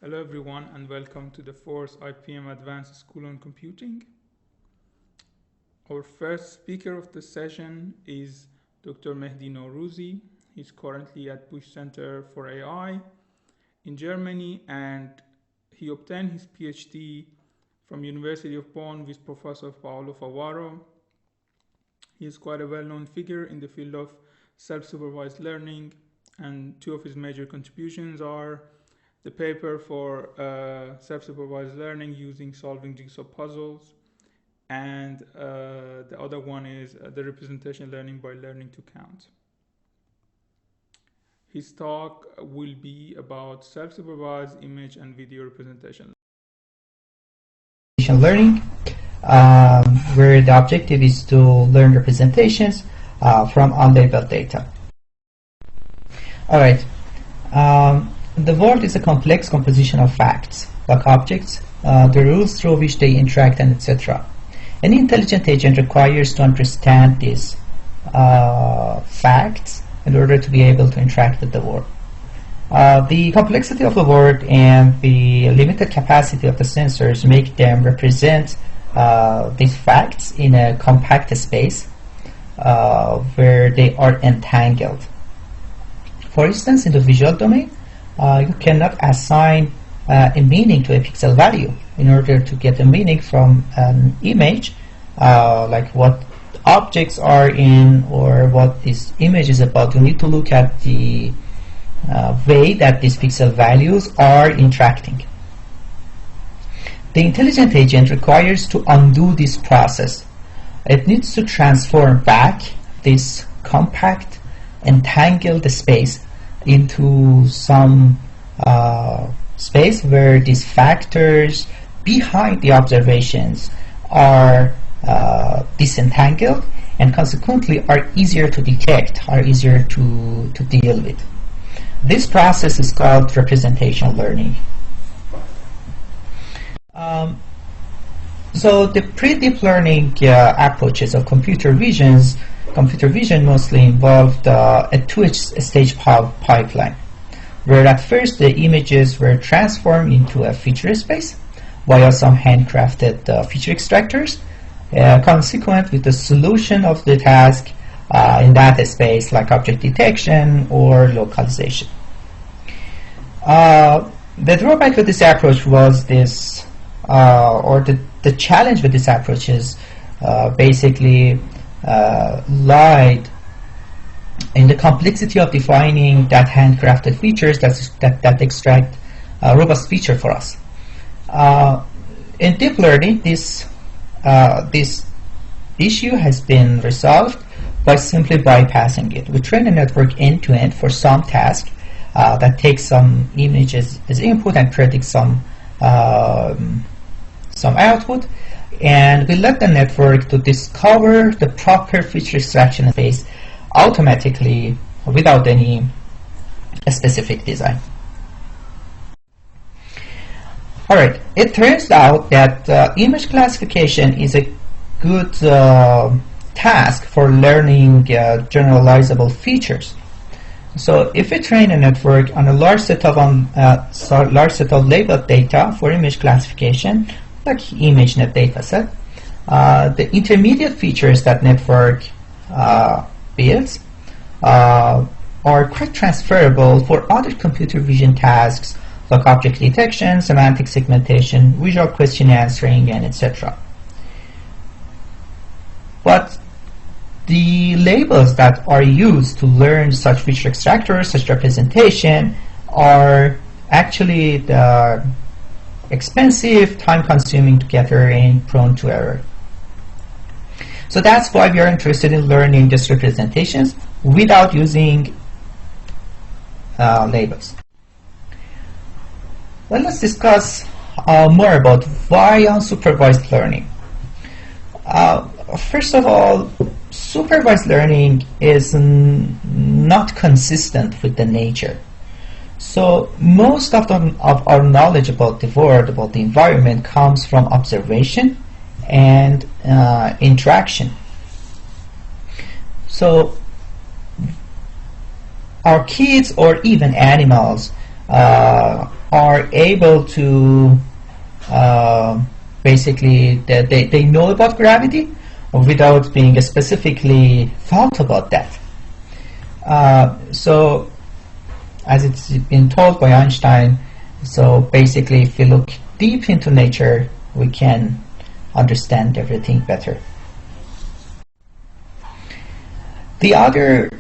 Hello everyone and welcome to the 4th IPM Advanced School on Computing. Our first speaker of the session is Dr. Mehdi Noroozi. He's currently at Bush Center for AI in Germany, and he obtained his PhD from University of Bonn with Professor Paolo Favaro. He is quite a well-known figure in the field of self-supervised learning, and two of his major contributions are the paper for self-supervised learning using solving jigsaw puzzles, and the other one is the representation learning by learning to count. His talk will be about self-supervised image and video representation learning, where the objective is to learn representations from unlabeled data. All right. The world is a complex composition of facts, like objects, the rules through which they interact, and etc. Any intelligent agent requires to understand these facts in order to be able to interact with the world. The complexity of the world and the limited capacity of the sensors make them represent these facts in a compact space where they are entangled. For instance, in the visual domain, you cannot assign a meaning to a pixel value. In order to get a meaning from an image, like what objects are in or what this image is about, you need to look at the way that these pixel values are interacting. The intelligent agent requires to undo this process. It needs to transform back this compact, entangled space into some space where these factors behind the observations are disentangled and consequently are easier to detect, are easier to deal with. This process is called representation learning. So the pre-deep learning approaches of computer vision mostly involved a two-stage pipeline, where at first the images were transformed into a feature space via some handcrafted feature extractors, consequent with the solution of the task in that space, like object detection or localization. The drawback with this approach was this, or the challenge with this approach is basically lied in the complexity of defining that handcrafted features that extract a robust feature for us. In deep learning, this issue has been resolved by simply bypassing it. We train a network end-to-end for some task that takes some images as input and predicts some output, and we let the network to discover the proper feature extraction space automatically without any specific design. Alright, it turns out that image classification is a good task for learning generalizable features. So if we train a network on a large set of labeled data for image classification, like ImageNet dataset, the intermediate features that network builds are quite transferable for other computer vision tasks like object detection, semantic segmentation, visual question answering, and etc. But the labels that are used to learn such feature extractors, such representation, are actually expensive, time-consuming to gather, and prone to error. So that's why we are interested in learning just representations without using labels. Well, let's discuss more about why unsupervised learning. First of all, supervised learning is not consistent with the nature. So most of our knowledge about the world, about the environment, comes from observation and interaction. So our kids or even animals are able to basically they know about gravity without being specifically thought about that. So as it's been told by Einstein, so basically if we look deep into nature, we can understand everything better. The other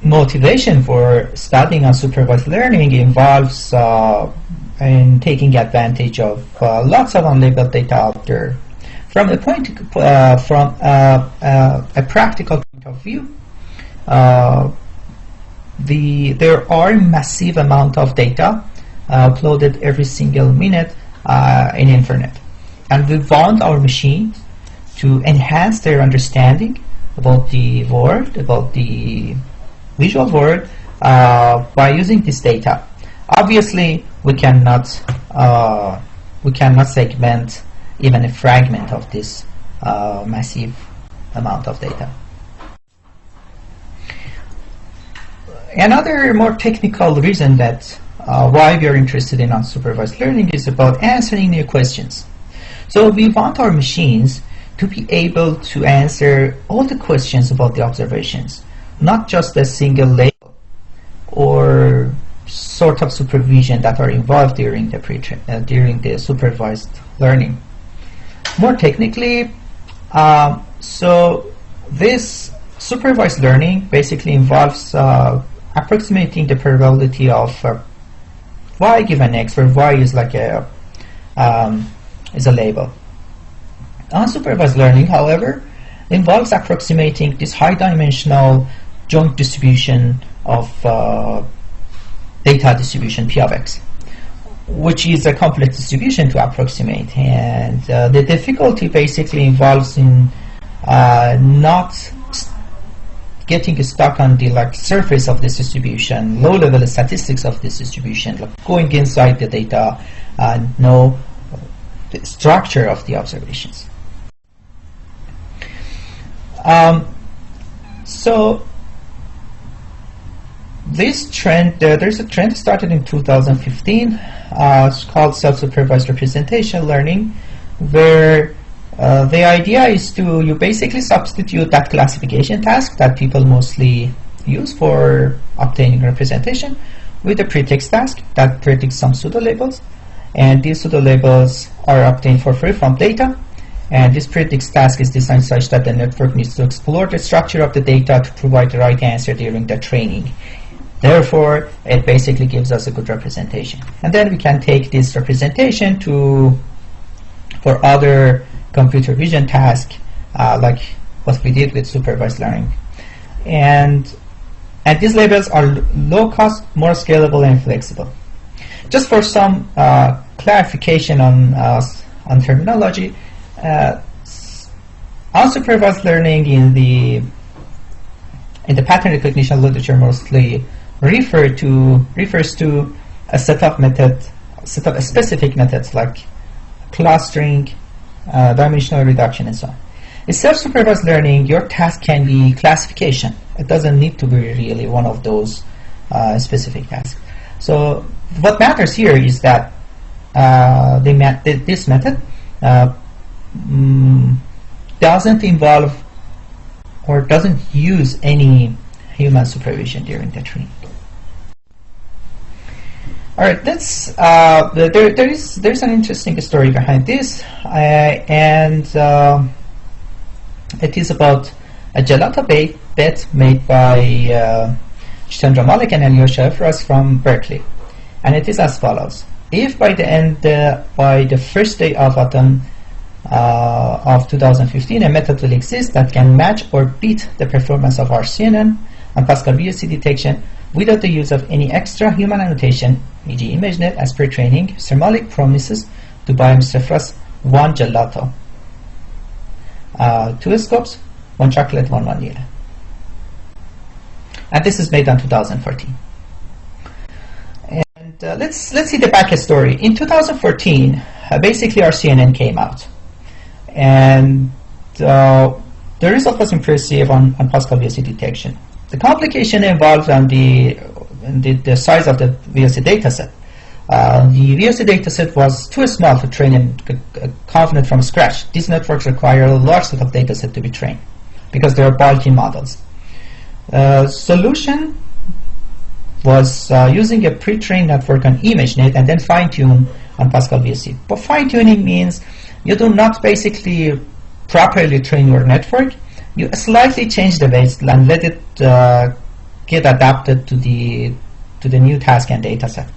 motivation for studying unsupervised learning involves in taking advantage of lots of unlabeled data out there. From a practical point of view, there are massive amount of data uploaded every single minute in internet, and we want our machines to enhance their understanding about the world, about the visual world, by using this data. Obviously, we cannot segment even a fragment of this massive amount of data. Another more technical reason that why we are interested in unsupervised learning is about answering new questions. So we want our machines to be able to answer all the questions about the observations, not just a single label or sort of supervision that are involved during the supervised learning. More technically, so this supervised learning basically involves approximating the probability of y given x, where y is like a label. Unsupervised learning, however, involves approximating this high-dimensional joint distribution of data distribution P of x, which is a complex distribution to approximate. And the difficulty basically involves in not getting stuck on the surface of this distribution, low-level statistics of this distribution, going inside the data and know the structure of the observations. So this trend, there's a trend started in 2015. It's called self-supervised representation learning, where the idea is to you basically substitute that classification task that people mostly use for obtaining representation with a pretext task that predicts some pseudo labels, and these pseudo labels are obtained for free from data. And this pretext task is designed such that the network needs to explore the structure of the data to provide the right answer during the training. Therefore, it basically gives us a good representation. And then we can take this representation for other computer vision tasks, like what we did with supervised learning. And these labels are low cost, more scalable, and flexible. Just for some clarification on terminology, unsupervised learning in the pattern recognition literature mostly refers to a set of specific methods like clustering, dimensional reduction, and so on. In self-supervised learning, your task can be classification. It doesn't need to be really one of those specific tasks. So what matters here is that this method doesn't involve or doesn't use any human supervision during the training. All right, there's an interesting story behind this, and it is about a gelato bet made by Jitendra Malik and Elio Shafras from Berkeley, and it is as follows: if by the first day of autumn of 2015, a method will exist that can match or beat the performance of our CNN and Pascal VOC detection without the use of any extra human annotation, e.g. ImageNet, as per training, Mr. Malik promises to buy Mr. Frost 1 gelato, 2 scopes, 1 chocolate, 1 vanilla. And this is made in 2014. And let's see the back story. In 2014, basically our CNN came out. And the result was impressive on Pascal VOC detection. The complication involved on the size of the VOC dataset. The VOC dataset was too small to train a confident from scratch. These networks require a large set of dataset to be trained because they are bulky models. Solution was using a pre-trained network on ImageNet and then fine-tune on Pascal VOC. But fine-tuning means you do not basically properly train your network. You slightly change the weights and let it get adapted to the new task and dataset.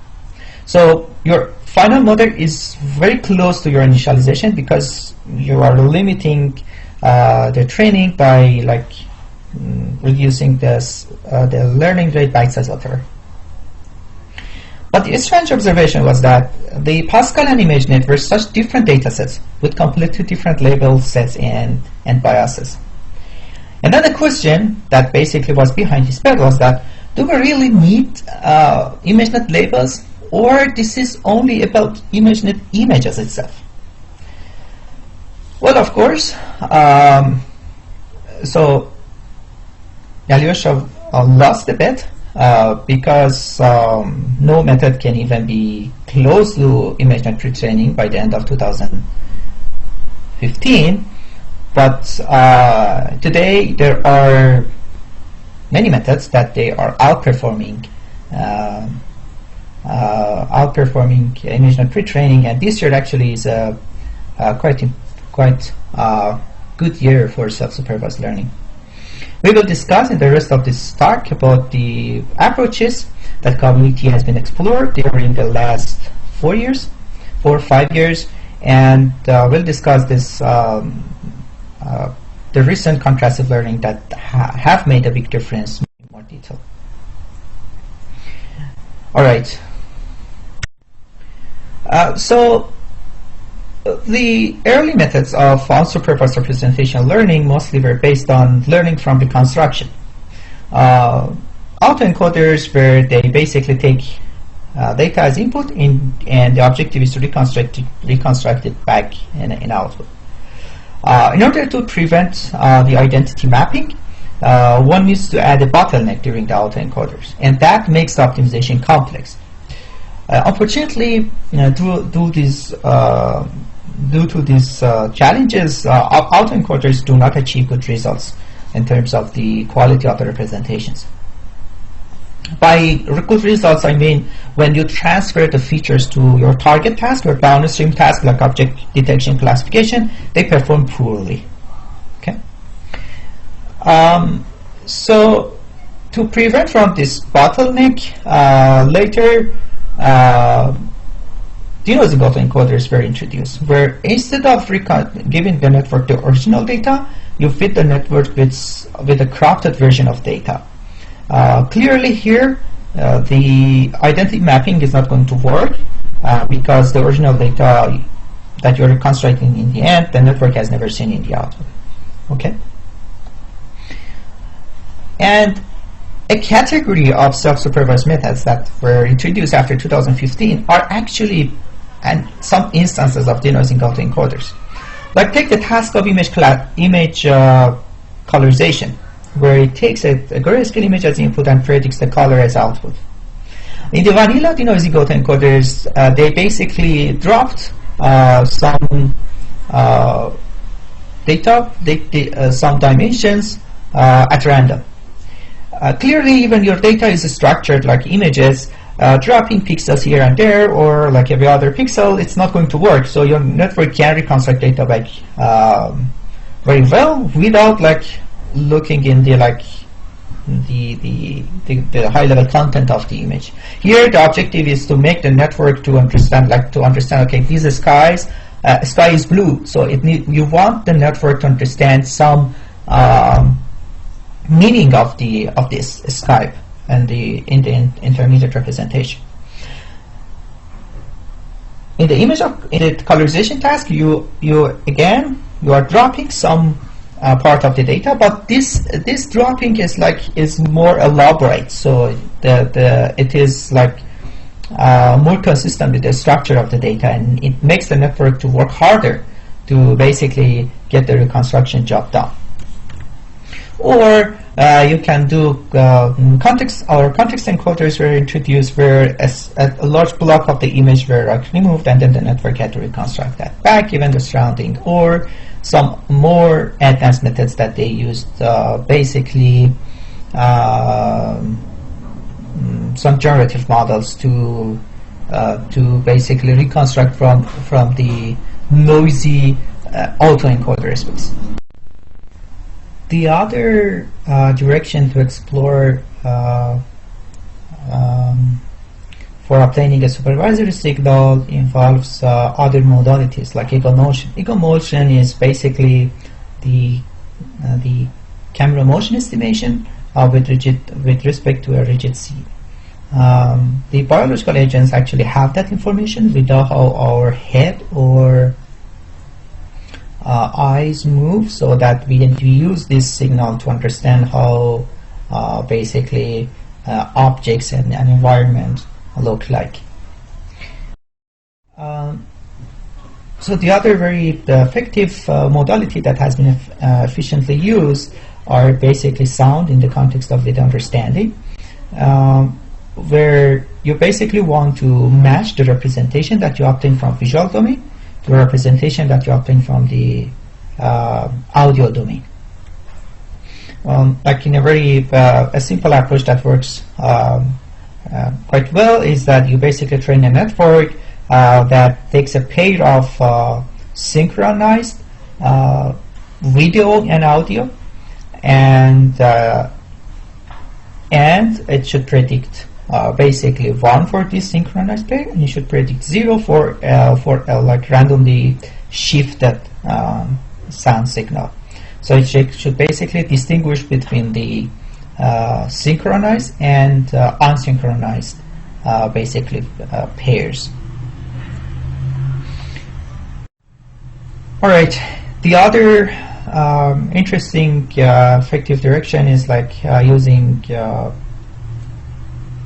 So your final model is very close to your initialization because you are limiting the training by reducing the learning rate by size, whatever. But the strange observation was that the Pascal and ImageNet were such different datasets with completely different label sets and biases. And then the question that basically was behind this bet was that, do we really need ImageNet labels, or this is only about ImageNet images itself? Well, of course, so Alyosha lost the bet because no method can even be close to ImageNet pre-training by the end of 2015. But today there are many methods that they are outperforming ImageNet pre-training, and this year actually is a quite good year for self-supervised learning. We will discuss in the rest of this talk about the approaches that community has been explored during the last 4 or 5 years, and we'll discuss this the recent contrastive learning that have made a big difference in more detail. All right. So the early methods of unsupervised representation learning mostly were based on learning from Reconstruction. Autoencoders, where they basically take data as input and the objective is to reconstruct it back in output. In order to prevent the identity mapping, one needs to add a bottleneck during the autoencoders, and that makes the optimization complex. Unfortunately, due to these challenges, autoencoders do not achieve good results in terms of the quality of the representations. By good results, I mean when you transfer the features to your target task or downstream task like object detection classification, they perform poorly. Okay. So to prevent from this bottleneck, later denoising autoencoders were introduced, where instead of giving the network the original data, you feed the network with a cropped version of data. Clearly here, the identity mapping is not going to work because the original data that you're reconstructing in the end, the network has never seen in the output. Okay? And a category of self-supervised methods that were introduced after 2015 are actually some instances of denoising autoencoders. Like take the task of image colorization, where it takes a grayscale image as input and predicts the color as output. In the vanilla denoising autoencoders, they basically dropped some data, some dimensions at random. Clearly, even your data is structured like images, dropping pixels here and there, or like every other pixel, it's not going to work. So your network can reconstruct data back very well without looking in the high-level content of the image. Here, the objective is to make the network to understand. Okay, this sky is blue, so you want the network to understand some meaning of this sky and in the intermediate representation. In the colorization task, you are dropping some part of the data, but this dropping is more elaborate, so it is more consistent with the structure of the data, and it makes the network to work harder to basically get the reconstruction job done. Or you can do context encoders were introduced where a large block of the image were removed, and then the network had to reconstruct that back given the surrounding, or some more advanced methods that they used, basically some generative models to basically reconstruct from the noisy autoencoder space. The other direction to explore for obtaining a supervisory signal involves other modalities like ego motion. Ego motion is basically the camera motion estimation with respect to a rigid scene. The biological agents actually have that information. We know how our head or eyes move, so that we use this signal to understand how basically objects and an environment look like. So the other very effective modality that has been efficiently used are basically sound in the context of video understanding, where you basically want to match the representation that you obtain from visual domain to a representation that you obtain from the audio domain. Like in a very a simple approach that works quite well is that you basically train a network that takes a pair of synchronized video and audio, and it should predict basically 1 for this synchronized pair, and you should predict 0 for like randomly shifted sound signal. So it should basically distinguish between the synchronized and unsynchronized basically pairs. All right, the other interesting effective direction is like using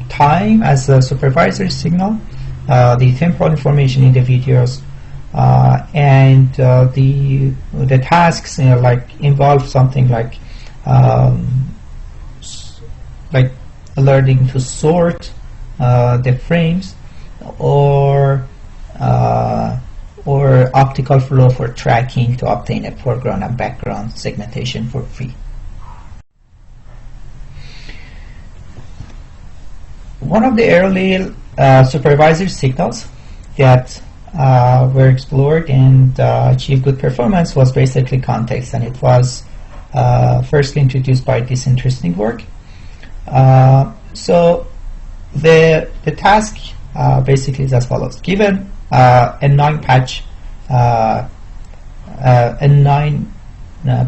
time as a supervisory signal, the temporal information in the videos, and the tasks like involve something like learning to sort the frames, or optical flow for tracking to obtain a foreground and background segmentation for free. One of the early supervisory signals that were explored and achieved good performance was basically context, and it was firstly introduced by this interesting work. So the task basically is as follows: given a 9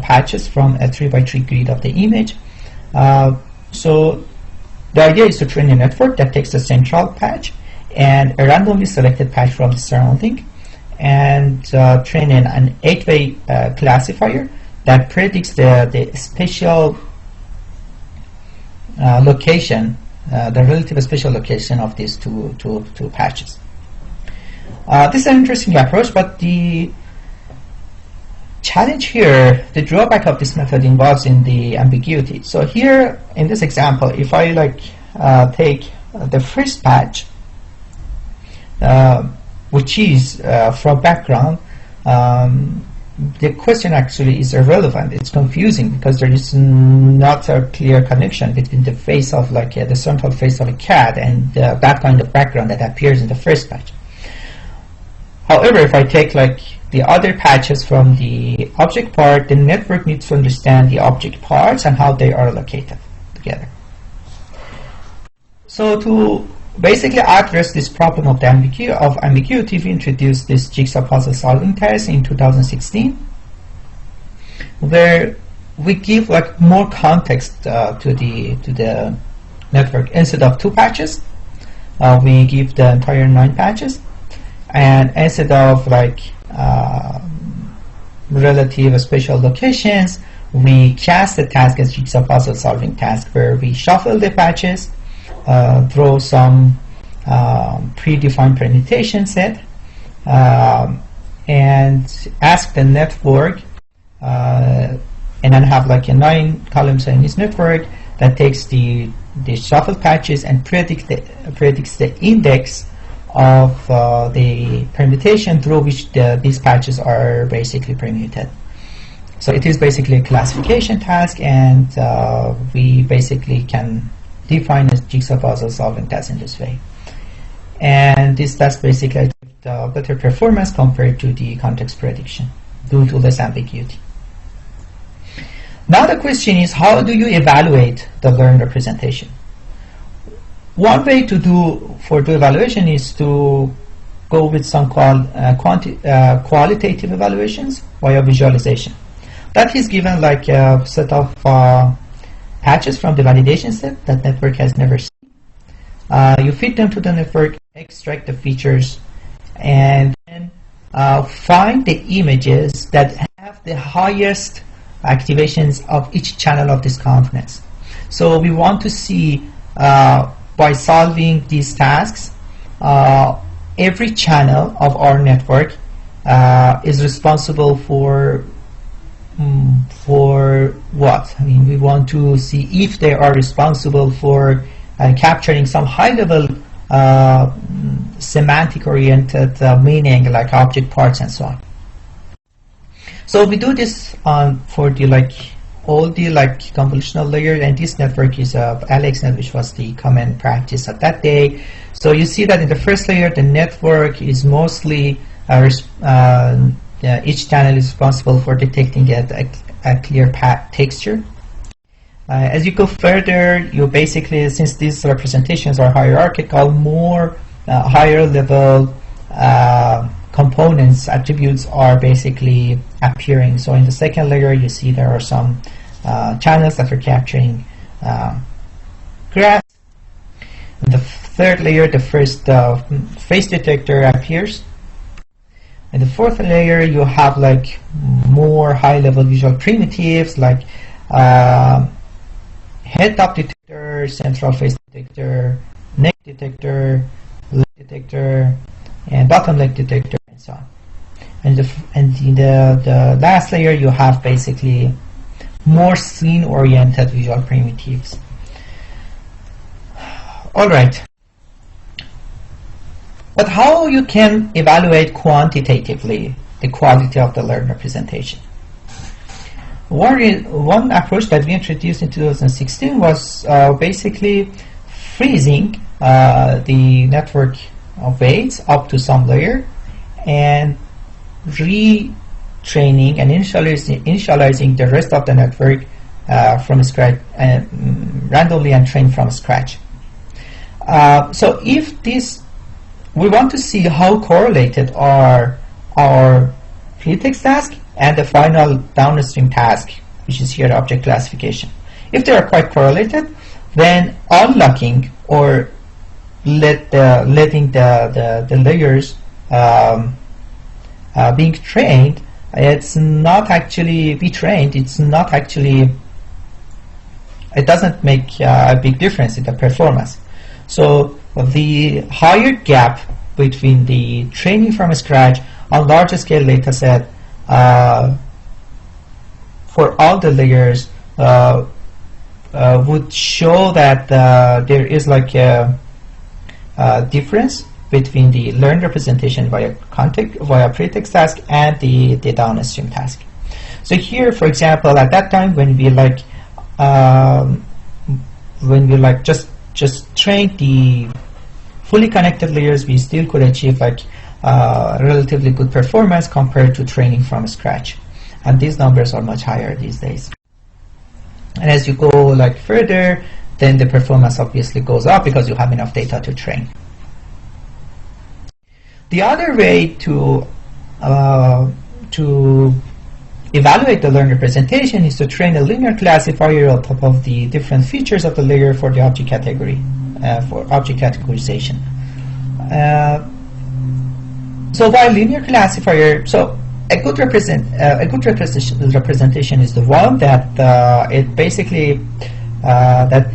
patches from a 3x3 grid of the image. So the idea is to train a network that takes a central patch and a randomly selected patch from the surrounding, and train an 8-way classifier that predicts the spatial location, the relative spatial location of these two patches. This is an interesting approach, but the challenge here, the drawback of this method involves in the ambiguity. So here in this example, if I take the first patch, which is from background, the question actually is irrelevant. It's confusing because there is not a clear connection between the face of the central face of a cat and that kind of background that appears in the first patch. However, if I take the other patches from the object part, the network needs to understand the object parts and how they are located together. So to basically address this problem of the ambiguity, we introduced this jigsaw puzzle solving test in 2016, where we give more context to the network. Instead of 2 patches, we give the entire 9 patches. And instead of relative spatial locations, we cast the task as jigsaw puzzle solving task, where we shuffle the patches, throw some predefined permutation set, and ask the network and then have like a 9 columns in this network that takes the shuffle patches and predicts the index of the permutation through which these patches are basically permuted. So it is basically a classification task, and we basically can define a jigsaw puzzle solving task in this way. And this task basically has better performance compared to the context prediction due to less ambiguity. Now the question is, how do you evaluate the learned representation? One way to do evaluation is to go with some qualitative evaluations via visualization. That is given like a set of patches from the validation set that network has never seen. You feed them to the network, extract the features, and then find the images that have the highest activations of each channel of this components. So we want to see by solving these tasks, every channel of our network is responsible for what? I mean, we want to see if they are responsible for capturing some high-level semantic-oriented meaning, like object parts and so on. So we do this for the all the convolutional layer, and this network is AlexNet, which was the common practice at that day. So you see that in the first layer, the network is mostly each channel is responsible for detecting a clear texture. As you go further, you basically, since these representations are hierarchical, more higher level components, attributes are basically appearing. So in the second layer, you see there are some channels that are capturing graphs. In the third layer, the first face detector appears. In the fourth layer, you have like more high-level visual primitives like head-top detector, central face detector, neck detector, leg detector, and bottom leg detector, and so on. And in the last layer, you have basically more scene-oriented visual primitives. All right. But how you can evaluate quantitatively the quality of the learned representation? One approach that we introduced in 2016 was basically freezing the network of weights up to some layer and retraining and initializing the rest of the network from scratch, randomly and trained from scratch. So if this, we want to see how correlated are our pretext task and the final downstream task, which is here object classification. If they are quite correlated, then unlocking or letting the layers being trained, it's not actually be trained. It's not actually. It doesn't make a big difference in the performance. So the higher gap between the training from scratch on larger scale data set for all the layers would show that there is like a difference between the learned representation via pretext task and the downstream task. So here, for example, at that time when we just trained the fully connected layers, we still could achieve like relatively good performance compared to training from scratch. And these numbers are much higher these days. And as you go like further, then the performance obviously goes up because you have enough data to train. The other way to evaluate the learned representation is to train a linear classifier on top of the different features of the layer for the object category, for object categorization. So while linear classifier, so a good representation is the one that it basically that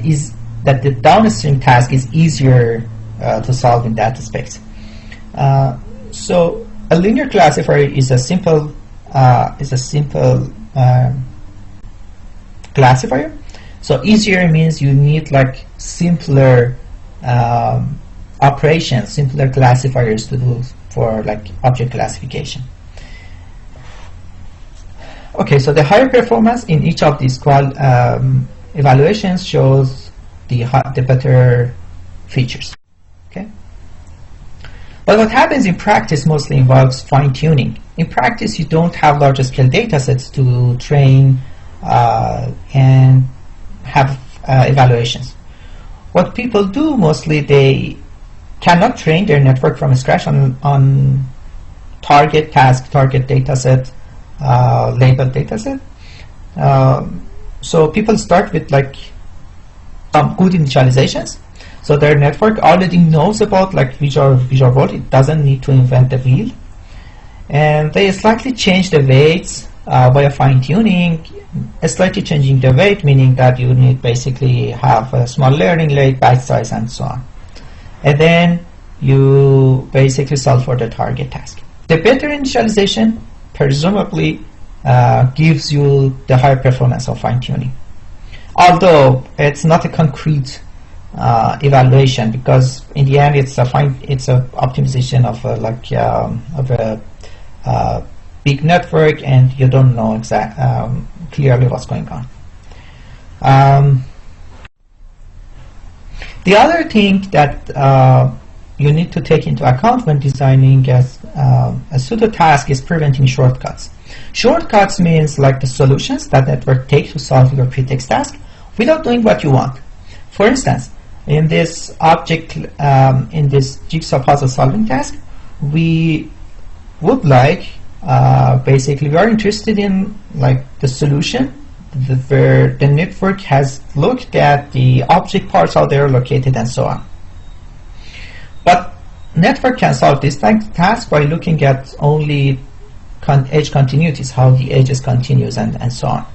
the downstream task is easier to solve in that aspect. So a linear classifier is a simple classifier. So easier means you need like simpler operations, simpler classifiers to do for like object classification. Okay, so the higher performance in each of these evaluations shows the better features. Okay. But what happens in practice mostly involves fine-tuning. In practice, you don't have large-scale datasets to train and have evaluations. What people do mostly, they cannot train their network from scratch on target task, target dataset, labeled dataset. So people start with like some good initializations. So their network already knows about like visual world. It doesn't need to invent the wheel. And they slightly change the weights by fine-tuning, slightly changing the weight, meaning that you need basically have a small learning rate, batch size, and so on. And then you basically solve for the target task. The better initialization presumably gives you the higher performance of fine-tuning. Although it's not a concrete evaluation, because in the end it's a optimization of a big network, and you don't know clearly what's going on. The other thing that you need to take into account when designing a pseudo task is preventing shortcuts. Shortcuts means like the solutions that network take to solve your pretext task without doing what you want. For instance, in this in this jigsaw puzzle solving task, we would like basically we are interested in like the solution where the network has looked at the object parts, how they are located, and so on. But network can solve this task by looking at only edge continuities, how the edges continues, and so on,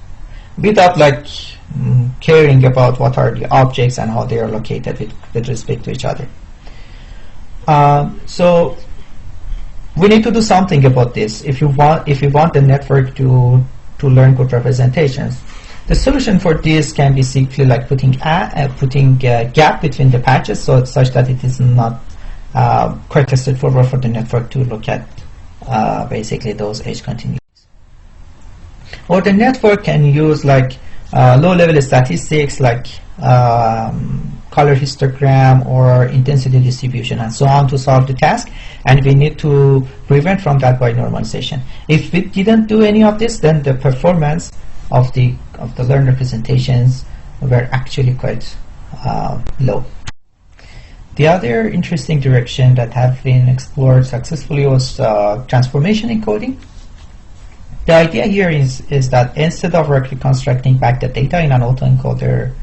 without like caring about what are the objects and how they are located with respect to each other. So we need to do something about this if you want the network to learn good representations. The solution for this can be simply like putting a gap between the patches, so it's such that it is not quite straightforward for the network to look at basically those edge continuities. Or the network can use like low-level statistics like color histogram or intensity distribution and so on to solve the task, and we need to prevent from that by normalization. If we didn't do any of this, then the performance of the learned representations were actually quite low. The other interesting direction that have been explored successfully was transformation encoding. The idea here is that instead of reconstructing back the data in an autoencoder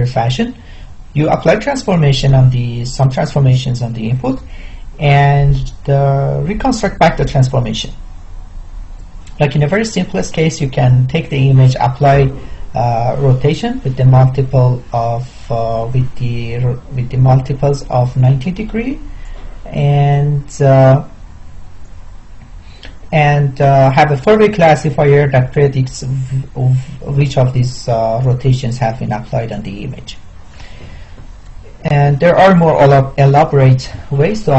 fashion, you apply transformation on some transformations on the input and reconstruct back the transformation. Like in a very simplest case, you can take the image, apply rotation with the multiple of with the multiples of 90 degree, and have a four-way classifier that predicts which of these rotations have been applied on the image. And there are more elaborate ways to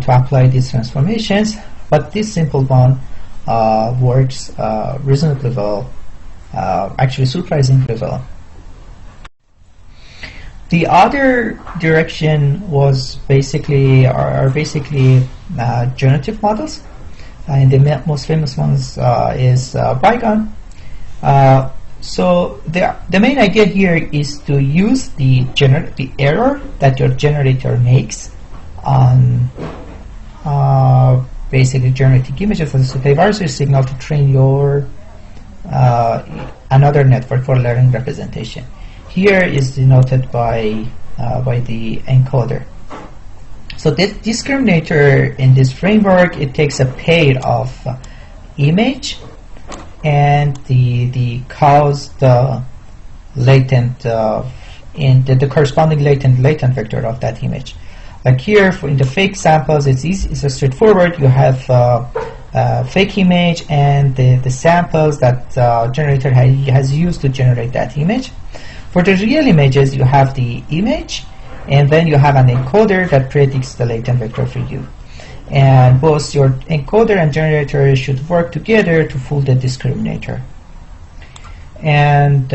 apply these transformations, but this simple one works reasonably well, actually surprisingly well. The other direction was basically generative models. And the most famous ones is Bygone. So the main idea here is to use the error that your generator makes on basically generating images as a supervisor signal to train your another network for learning representation. Here is denoted by the encoder. So this discriminator in this framework, it takes a pair of image and the caused latent in the corresponding latent vector of that image. Like here, in the fake samples, it's straightforward. You have fake image and the samples that generator has used to generate that image. For the real images, you have the image, and then you have an encoder that predicts the latent vector for you. And both your encoder and generator should work together to fool the discriminator. And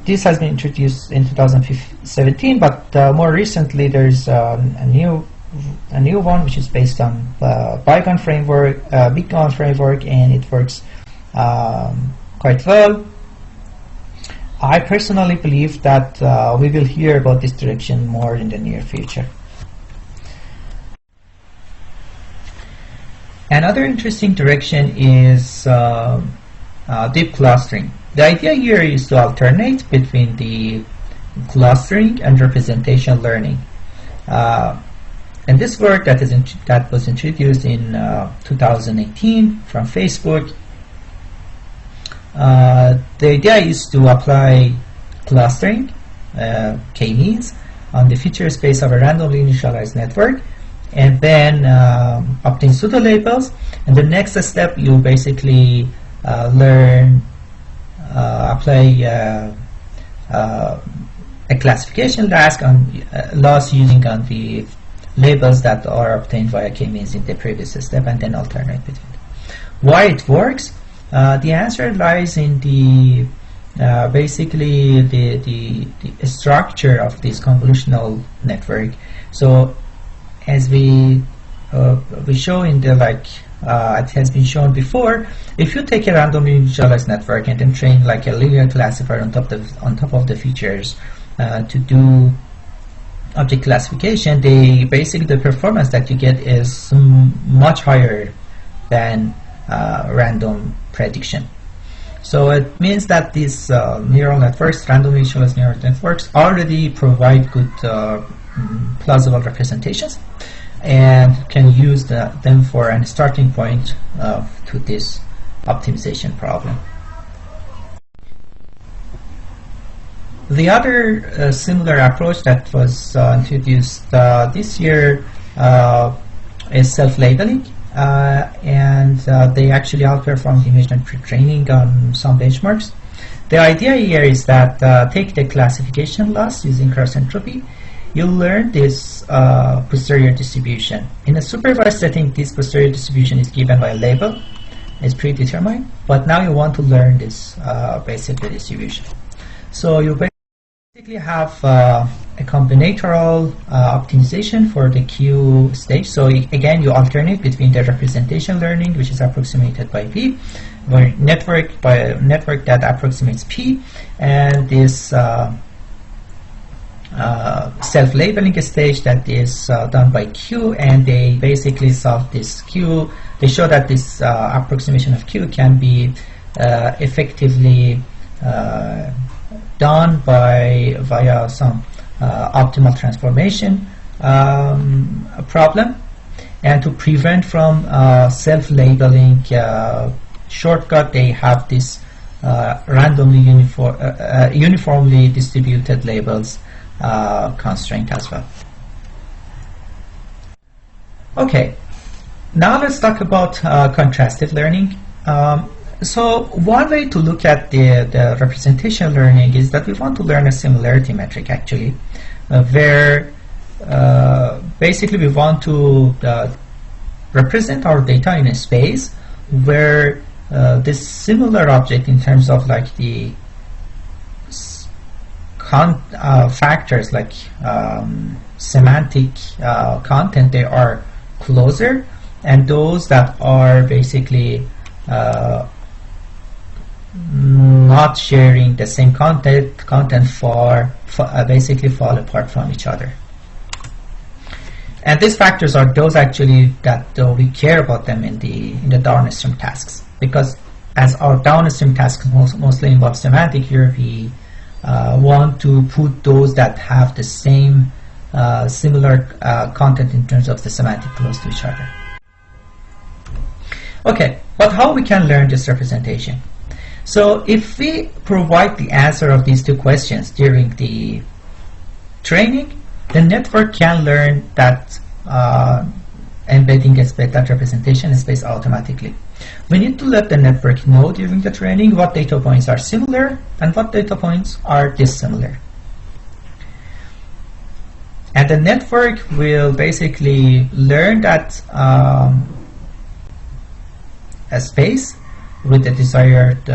this has been introduced in 2017, but more recently there's a new one which is based on Big framework, and it works quite well. I personally believe that we will hear about this direction more in the near future. Another interesting direction is deep clustering. The idea here is to alternate between the clustering and representation learning. And this work that was introduced in 2018 from Facebook, the idea is to apply clustering, k-means, on the feature space of a randomly initialized network, and then obtain pseudo labels. And the next step, you basically apply a classification loss using on the labels that are obtained via k-means in the previous step, and then alternate between them. Why it works? The answer lies in the basically the structure of this convolutional network. So as we show in the it has been shown before, if you take a randomly initialized network and then train like a linear classifier on top of the features to do object classification, the performance that you get is much higher than random prediction. So it means that these neural networks, randomly initialized neural networks, already provide good plausible representations, and can use them for a starting point to this optimization problem. The other similar approach that was introduced this year is self-labeling, and they actually outperformed ImageNet pre-training on some benchmarks. The idea here is that take the classification loss using cross entropy, you learn this posterior distribution. In a supervised setting, this posterior distribution is given by a label, it's predetermined, but now you want to learn this basic distribution. So you basically have a combinatorial optimization for the Q stage. So again, you alternate between the representation learning, which is approximated by P, or network that approximates P, and this self-labeling stage that is done by Q, and they basically solve this Q. They show that this approximation of Q can be effectively done via some optimal transformation problem, and to prevent from self-labeling shortcut, they have this randomly uniformly distributed labels constraint as well. Okay, now let's talk about contrastive learning. So one way to look at the representation learning is that we want to learn a similarity metric, actually, where basically we want to represent our data in a space where this similar object in terms of like the factors like semantic content, they are closer, and those that are basically not sharing the same content basically fall apart from each other. And these factors are those actually that we care about them in the downstream tasks, because as our downstream tasks mostly involve semantic, here we want to put those that have the same similar content in terms of the semantic close to each other. Okay, but how we can learn this representation? So if we provide the answer of these two questions during the training, the network can learn that embedding that representation space automatically. We need to let the network know during the training what data points are similar and what data points are dissimilar. And the network will basically learn that a space with the desired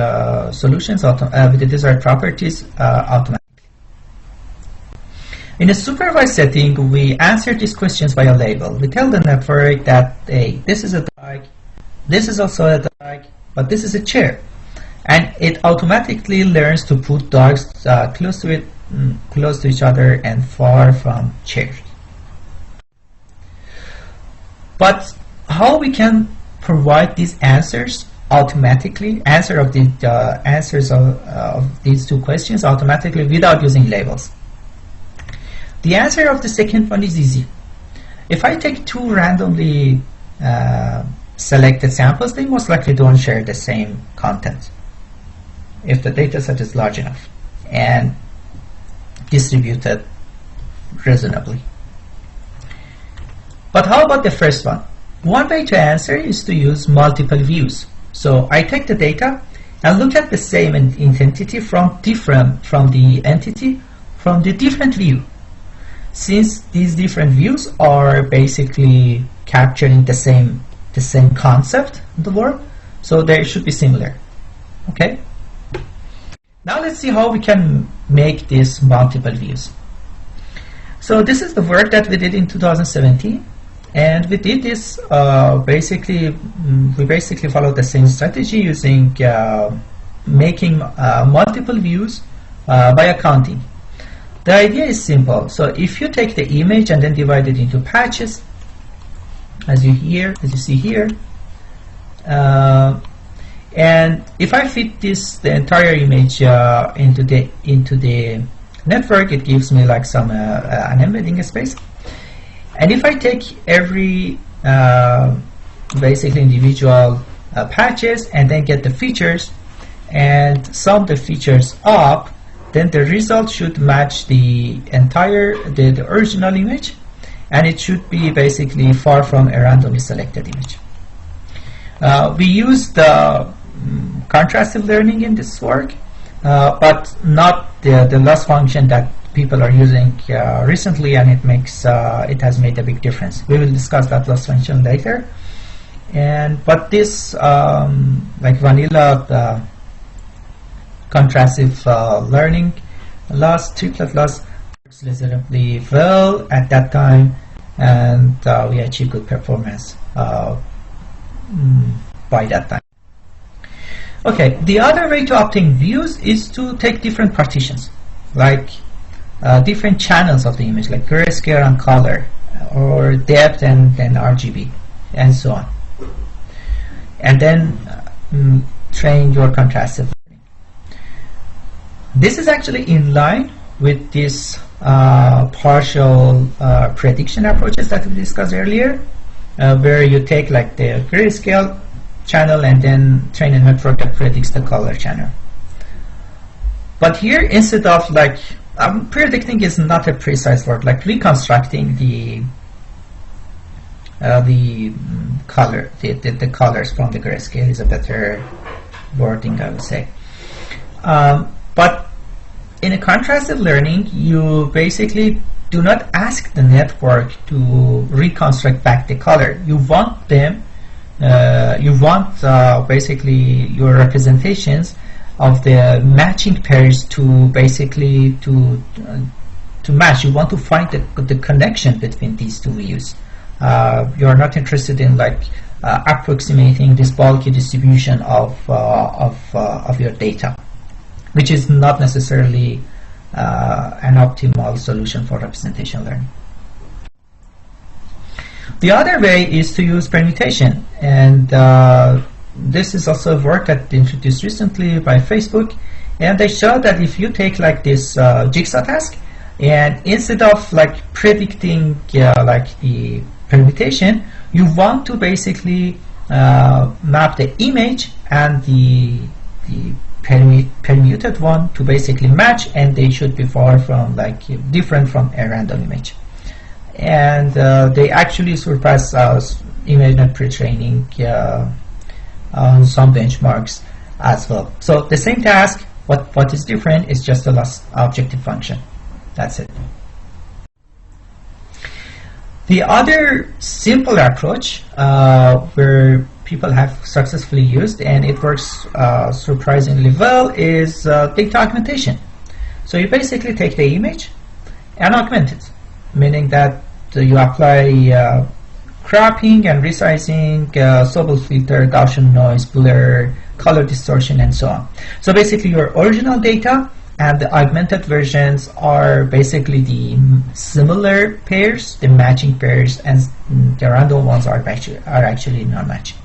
solutions, with the desired properties automatically. In a supervised setting, we answer these questions by a label. We tell the network that, hey, this is a dog, this is also a dog, but this is a chair. And it automatically learns to put dogs close to each other and far from chairs. But how we can provide these answers automatically, answers of these two questions automatically without using labels? The answer of the second one is easy. If I take two randomly selected samples, they most likely don't share the same content if the data set is large enough and distributed reasonably. But how about the first one? One way to answer is to use multiple views. So I take the data and look at the same entity from the different view. Since these different views are basically capturing the same concept in the work, so they should be similar. Okay. Now let's see how we can make these multiple views. So this is the work that we did in 2017, and we did this we basically followed the same strategy using making multiple views by accounting. The idea is simple. So if you take the image and then divide it into patches, as you see here, and if I fit the entire image into the network, it gives me like an embedding space. And if I take every basically individual patches and then get the features and sum the features up, then the result should match the original image, and it should be basically far from a randomly selected image. We used contrastive learning in this work, but not the loss function that people are using recently, and it has made a big difference. We will discuss that loss function later. But this like vanilla contrastive learning loss, triplet loss, works reasonably well at that time, and we achieve good performance by that time. Okay, the other way to obtain views is to take different partitions, like different channels of the image, like grayscale and color, or depth and RGB, and so on. And then train your contrastive learning. This is actually in line with this partial prediction approaches that we discussed earlier, where you take like the grayscale channel and then train a network that predicts the color channel. But here, instead of like predicting is not a precise word, like reconstructing the colors from the grayscale is a better wording, I would say. But in a contrastive learning, you basically do not ask the network to reconstruct back the color. You want them, basically your representations of the matching pairs to basically to match. You want to find the connection between these two views. You are not interested in like approximating this bulky distribution of your data, which is not necessarily an optimal solution for representation learning. The other way is to use permutation, and this is also a work that introduced recently by Facebook, and they show that if you take like this jigsaw task, and instead of like predicting like the permutation, you want to basically map the image and the permuted one to basically match, and they should be far from like different from a random image. and they actually surpass ImageNet pre-training on some benchmarks as well. So the same task, what is different is just the loss objective function. That's it. The other simple approach where people have successfully used, and it works surprisingly well, is data augmentation. So you basically take the image and augment it, meaning that you apply cropping and resizing, Sobel filter, Gaussian noise, blur, color distortion, and so on. So basically your original data and the augmented versions are basically the similar pairs, the matching pairs, and the random ones are actually non-matching.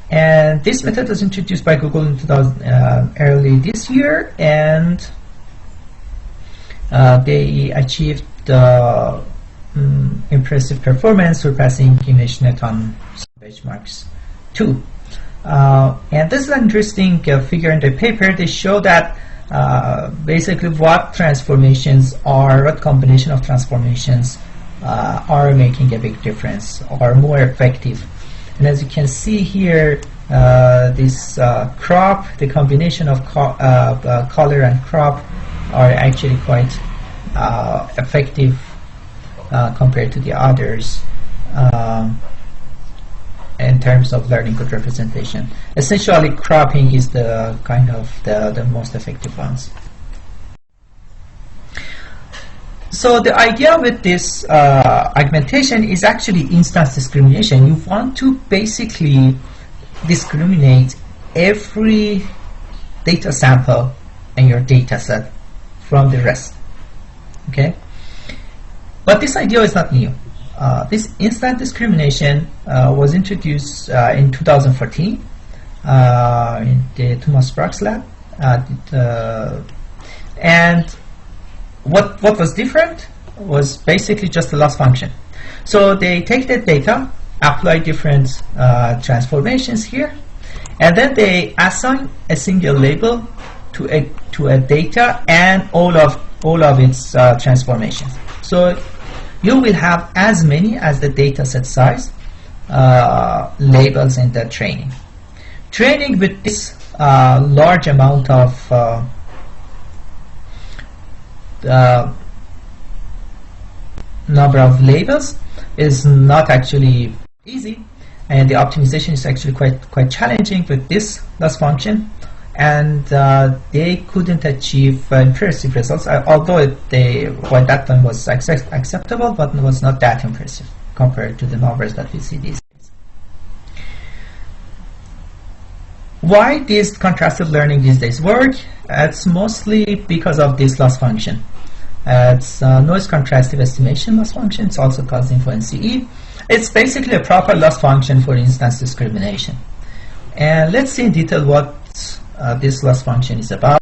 And this method was introduced by Google in early this year, and they achieved impressive performance, surpassing ImageNet on benchmarks too. And this is an interesting figure in the paper. They show that basically what transformations are, what combination of transformations are making a big difference, are more effective. And as you can see here, this crop, the combination of color and crop are actually quite effective compared to the others in terms of learning good representation. Essentially, cropping is the kind of the most effective ones. So the idea with this augmentation is actually instance discrimination. You want to basically discriminate every data sample in your data set from the rest. Okay? But this idea is not new. This instant discrimination was introduced in 2014 in the Thomas Brock's lab. And what was different was basically just the loss function. So they take the data, apply different transformations here, and then they assign a single label to a data and all of its transformations. So you will have as many as the data set size labels in the training. Training with this large amount of number of labels is not actually easy, and the optimization is actually quite challenging with this loss function, and they couldn't achieve impressive results, although they by that time was acceptable, but was not that impressive compared to the numbers that we see these days. Why this contrastive learning these days work? It's mostly because of this loss function. It's noise contrastive estimation loss function. It's also called InfoNCE. It's basically a proper loss function for instance discrimination. And let's see in detail what this loss function is about.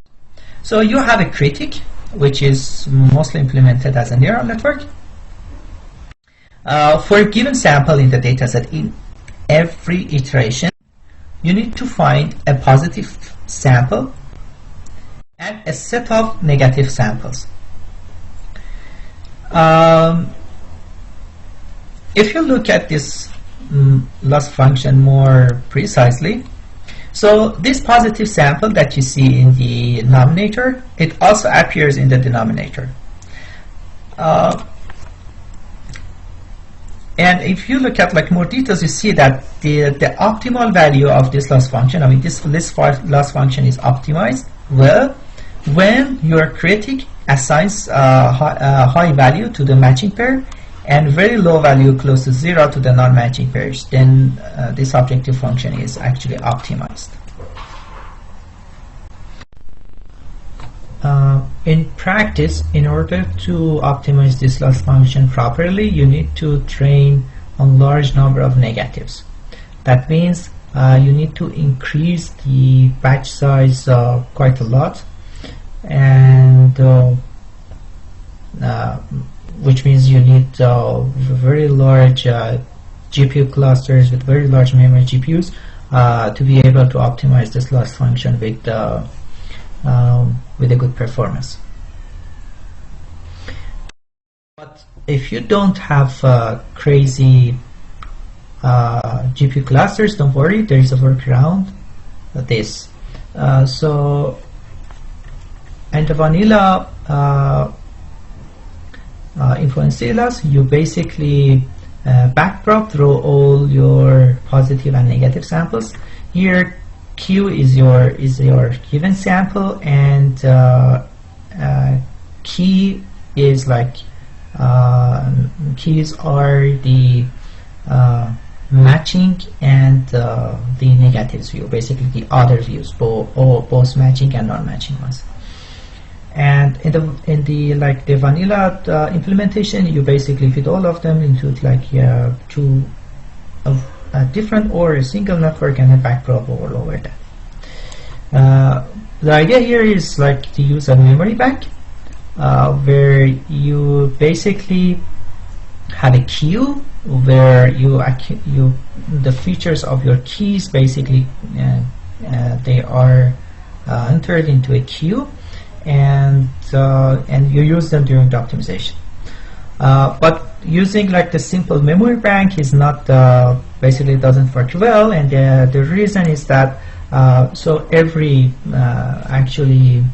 So you have a critic, which is mostly implemented as a neural network. For a given sample in the dataset, in every iteration, you need to find a positive sample and a set of negative samples. If you look at this loss function more precisely, so this positive sample that you see in the denominator, it also appears in the denominator. And if you look at more details, you see that the optimal value of this loss function, this loss function is optimized well when your critic assigns a high value to the matching pair and very low value close to 0 to the non-matching pairs, then this objective function is actually optimized. In practice, in order to optimize this loss function properly, you need to train on large number of negatives. That means you need to increase the batch size quite a lot, and which means you need very large GPU clusters with very large memory GPUs to be able to optimize this loss function with a good performance. But if you don't have crazy GPU clusters, don't worry, there is a workaround this. So in the vanilla influencers, you basically backprop through all your positive and negative samples. Here Q is your given sample, and key is like keys are the matching and the negatives view, basically the other views, both matching and non-matching ones. And in the like the vanilla implementation, you basically fit all of them into like two different or a single network and a backprop all over that. The idea here is like to use a memory bank where you basically have a queue where the features of your keys basically they are entered into a queue, and you use them during the optimization. But using like the simple memory bank is not basically doesn't work well, and the reason is that so every actually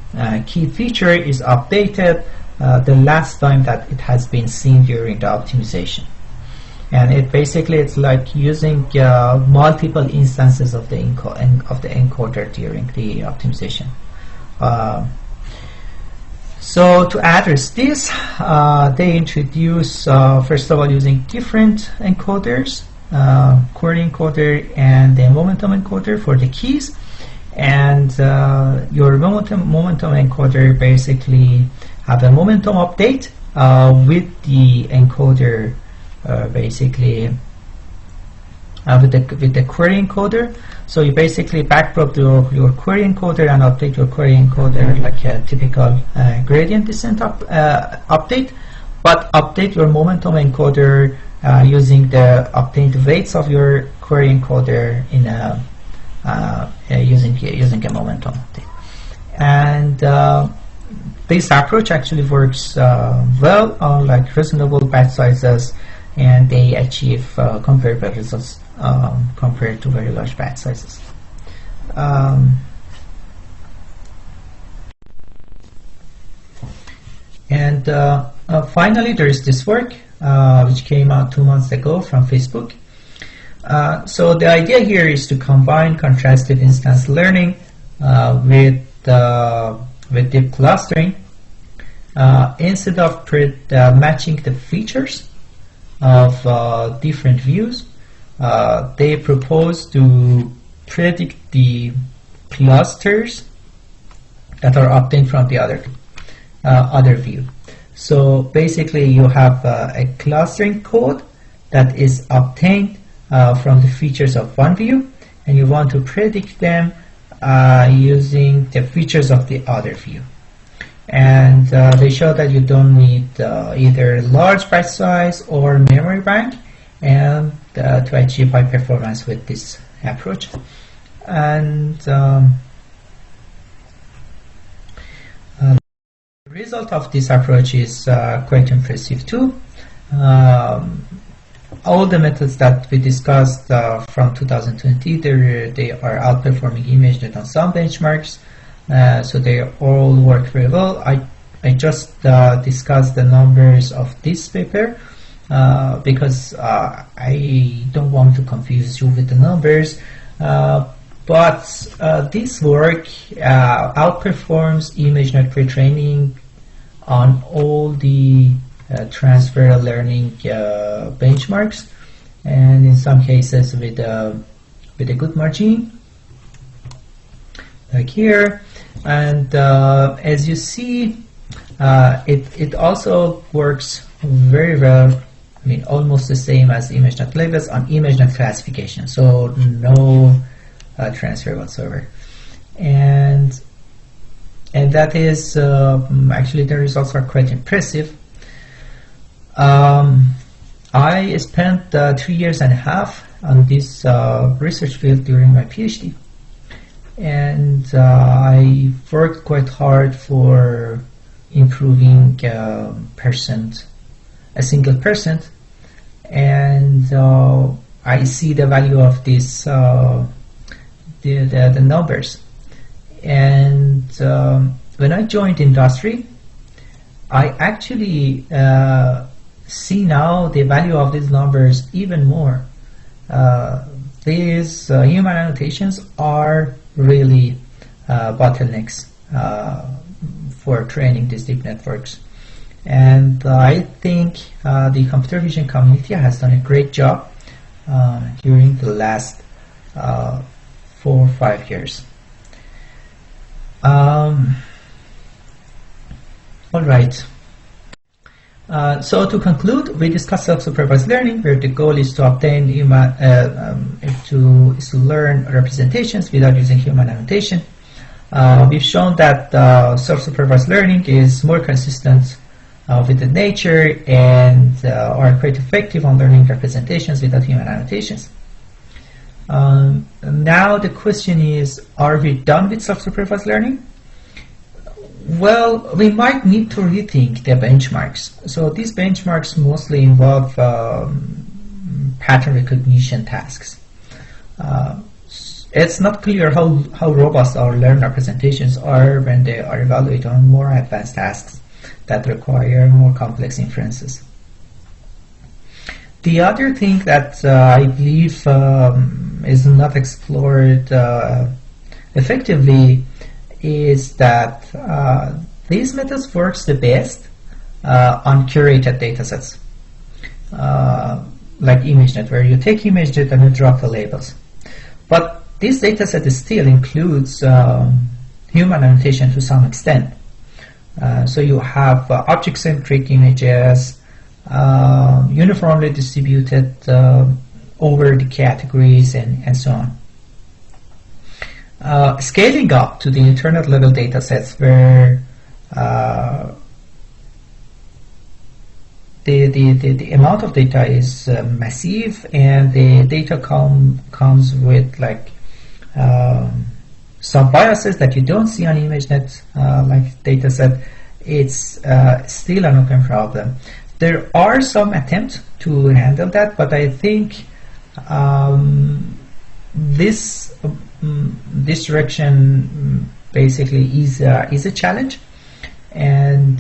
key feature is updated the last time that it has been seen during the optimization, and it's like using multiple instances of the encoder during the optimization. So to address this, they introduce first of all using different encoders, query encoder and the momentum encoder for the keys, and your momentum encoder basically have a momentum update with the encoder basically with the query encoder. So you basically backprop your query encoder and update your query encoder like a typical gradient descent update, but update your momentum encoder using the obtained weights of your query encoder in using a momentum update. And this approach actually works well on like reasonable batch sizes, and they achieve comparable results compared to very large batch sizes. And finally, there is this work which came out 2 months ago from Facebook. So the idea here is to combine contrastive instance learning with deep clustering. Instead of matching the features of different views, they propose to predict the clusters that are obtained from the other view. So basically you have a clustering code that is obtained from the features of one view, and you want to predict them using the features of the other view. And they show that you don't need either large batch size or memory bank and to achieve high performance with this approach. And the result of this approach is quite impressive too. All the methods that we discussed from 2020, they are outperforming ImageNet on some benchmarks, so they all work very well. I just discussed the numbers of this paper because I don't want to confuse you with the numbers, but this work outperforms ImageNet pre-training on all the transfer learning benchmarks, and in some cases with a good margin, like here. And as you see, it also works very well. I mean, almost the same as ImageNet labels on ImageNet classification, so no transfer whatsoever. And that is actually the results are quite impressive. I spent 3.5 years on this research field during my PhD, and I worked quite hard for improving percent a single percent, and I see the value of this the numbers. And when I joined industry, I actually see now the value of these numbers even more. These human annotations are really bottlenecks for training these deep networks. And I think the computer vision community has done a great job during the last 4 or 5 years. All right. So to conclude, we discussed self-supervised learning, where the goal is to obtain to learn representations without using human annotation. We've shown that self-supervised learning is more consistent with the nature and are quite effective on learning representations without human annotations. Now the question is, are we done with self-supervised learning? Well, we might need to rethink the benchmarks. So these benchmarks mostly involve pattern recognition tasks. It's not clear how robust our learned representations are when they are evaluated on more advanced tasks that require more complex inferences. The other thing that I believe is not explored effectively is that these methods works the best on curated datasets, like ImageNet, where you take ImageNet and you drop the labels. But this dataset still includes human annotation to some extent. So you have object-centric images, uniformly distributed over the categories, and so on. Scaling up to the internet level datasets where the amount of data is massive, and the data comes with like some biases that you don't see on ImageNet like dataset. It's still an open problem. There are some attempts to handle that, but I think this direction basically is a challenge, and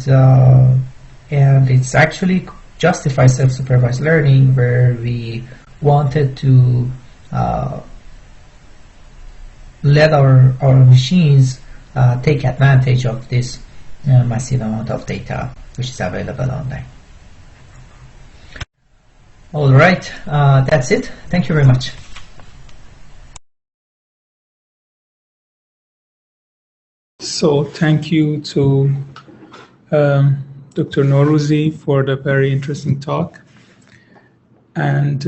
it's actually justifies self-supervised learning, where we wanted to let our machines take advantage of this massive amount of data which is available online. All right, that's it. Thank you very much. So thank you to Dr. Noroozi for the very interesting talk. And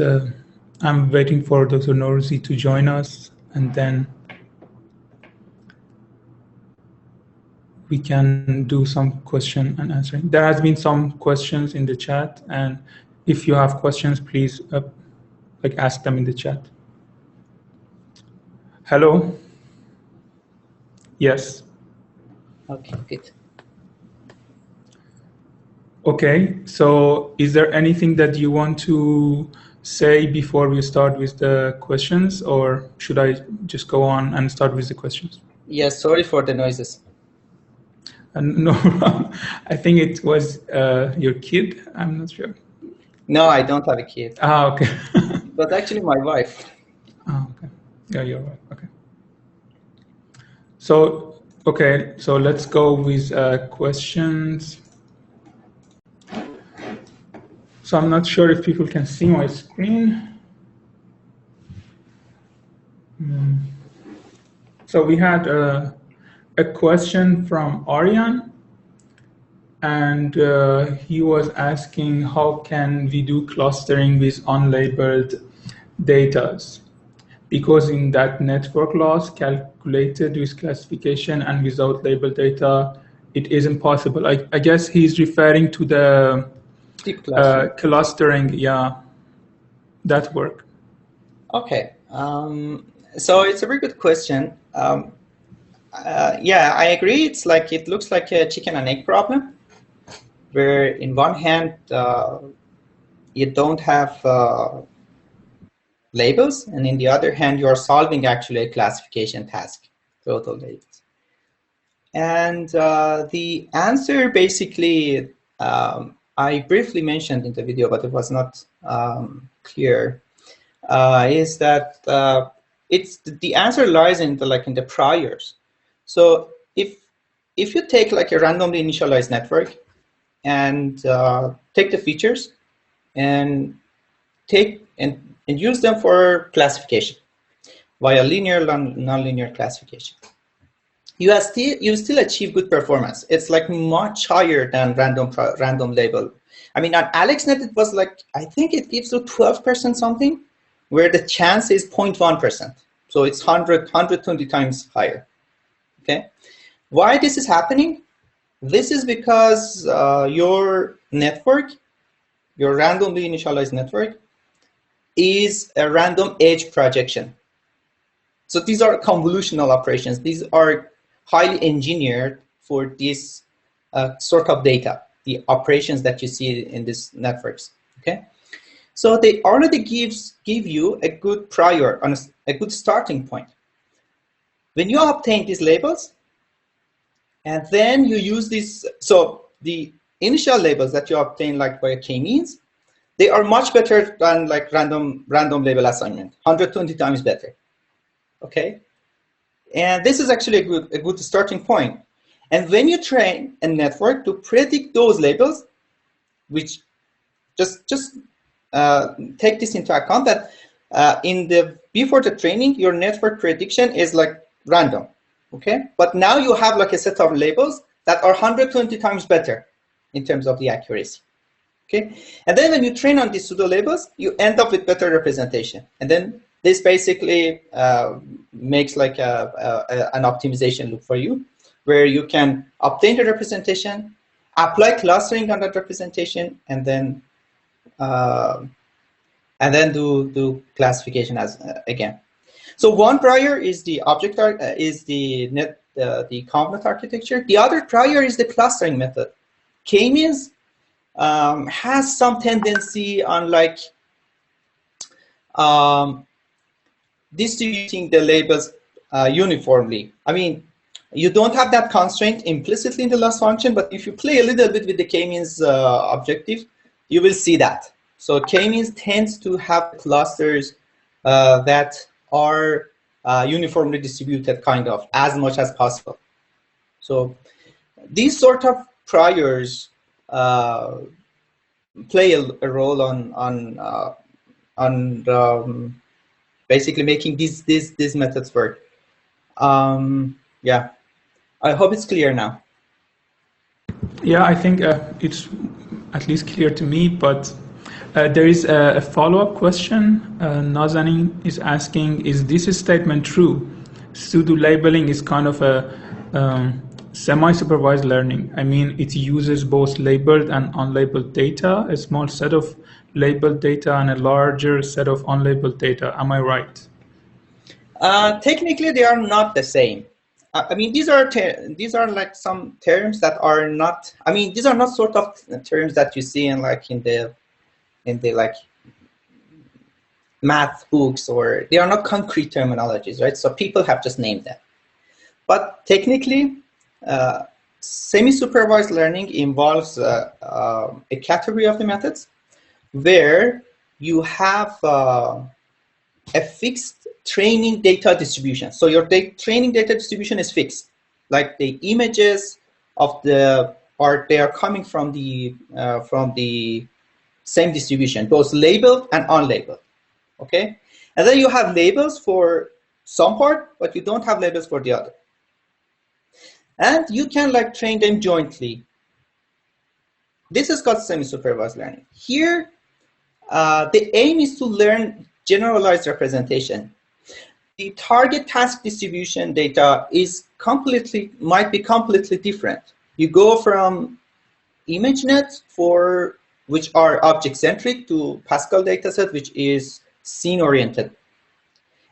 I'm waiting for Dr. Noroozi to join us, and then we can do some question and answering. There has been some questions in the chat, and if you have questions, please ask them in the chat. Hello? Yes. Okay, good. Okay, so is there anything that you want to say before we start with the questions, or should I just go on and start with the questions? Yes, sorry for the noises. No, I think it was your kid. I'm not sure. No, I don't have a kid. Ah, okay. But actually my wife. Oh, okay. Yeah, you're right. Okay. So let's go with questions. So I'm not sure if people can see my screen. So we had a question from Aryan, and he was asking how can we do clustering with unlabeled data, because in that network loss calculated with classification and without labeled data, it isn't possible. I guess he's referring to the Deep clustering. Clustering, yeah, that work. Okay, so it's a very good question. Yeah, I agree. It looks like a chicken and egg problem, where in one hand you don't have labels, and in the other hand you are solving actually a classification task, total labels. And the answer basically, I briefly mentioned in the video, but it was not clear, is that it's the answer lies in the priors. So if you take like a randomly initialized network and take the features and use them for classification via linear, nonlinear classification, you still achieve good performance. It's like much higher than random label. I mean, on AlexNet, it was like, I think it gives you 12% something, where the chance is 0.1%. So it's 120 times higher. Okay. Why this is happening? This is because your network, your randomly initialized network, is a random edge projection. So these are convolutional operations. These are highly engineered for this sort of data, the operations that you see in these networks. Okay, so they already give you a good prior, on a good starting point. When you obtain these labels, and then you use these, so the initial labels that you obtain like by k-means, they are much better than like random label assignment, 120 times better. Okay, and this is actually a good starting point. And when you train a network to predict those labels, which just take this into account that before the training, your network prediction is like random. Okay, but now you have like a set of labels that are 120 times better in terms of the accuracy. Okay, and then when you train on these pseudo labels, you end up with better representation, and then this basically makes like an optimization loop for you, where you can obtain the representation, apply clustering on that representation, and then do classification as again. So one prior is the the ConvNet architecture. The other prior is the clustering method. K-means has some tendency on like distributing the labels uniformly. I mean, you don't have that constraint implicitly in the loss function, but if you play a little bit with the k-means objective, you will see that. So k-means tends to have clusters that are uniformly distributed, kind of, as much as possible. So these sort of priors play a role on basically making these methods work. Yeah, I hope it's clear now. Yeah, I think it's at least clear to me, but there is a follow-up question. Nazanin is asking, is this statement true? Pseudo labeling is kind of a semi-supervised learning. I mean, it uses both labeled and unlabeled data, a small set of labeled data and a larger set of unlabeled data. Am I right? Technically, they are not the same. I mean, these are like some terms that are not. I mean, these are not sort of terms that you see in the like math books, or they are not concrete terminologies, right? So people have just named them. But technically, semi-supervised learning involves a category of the methods where you have a fixed training data distribution. So your training data distribution is fixed. Like the images of they are coming from the same distribution, both labeled and unlabeled. Okay, and then you have labels for some part, but you don't have labels for the other. And you can like train them jointly. This is called semi-supervised learning. Here, the aim is to learn generalized representation. The target task distribution data might be completely different. You go from ImageNet, which are object-centric, to Pascal dataset, which is scene-oriented.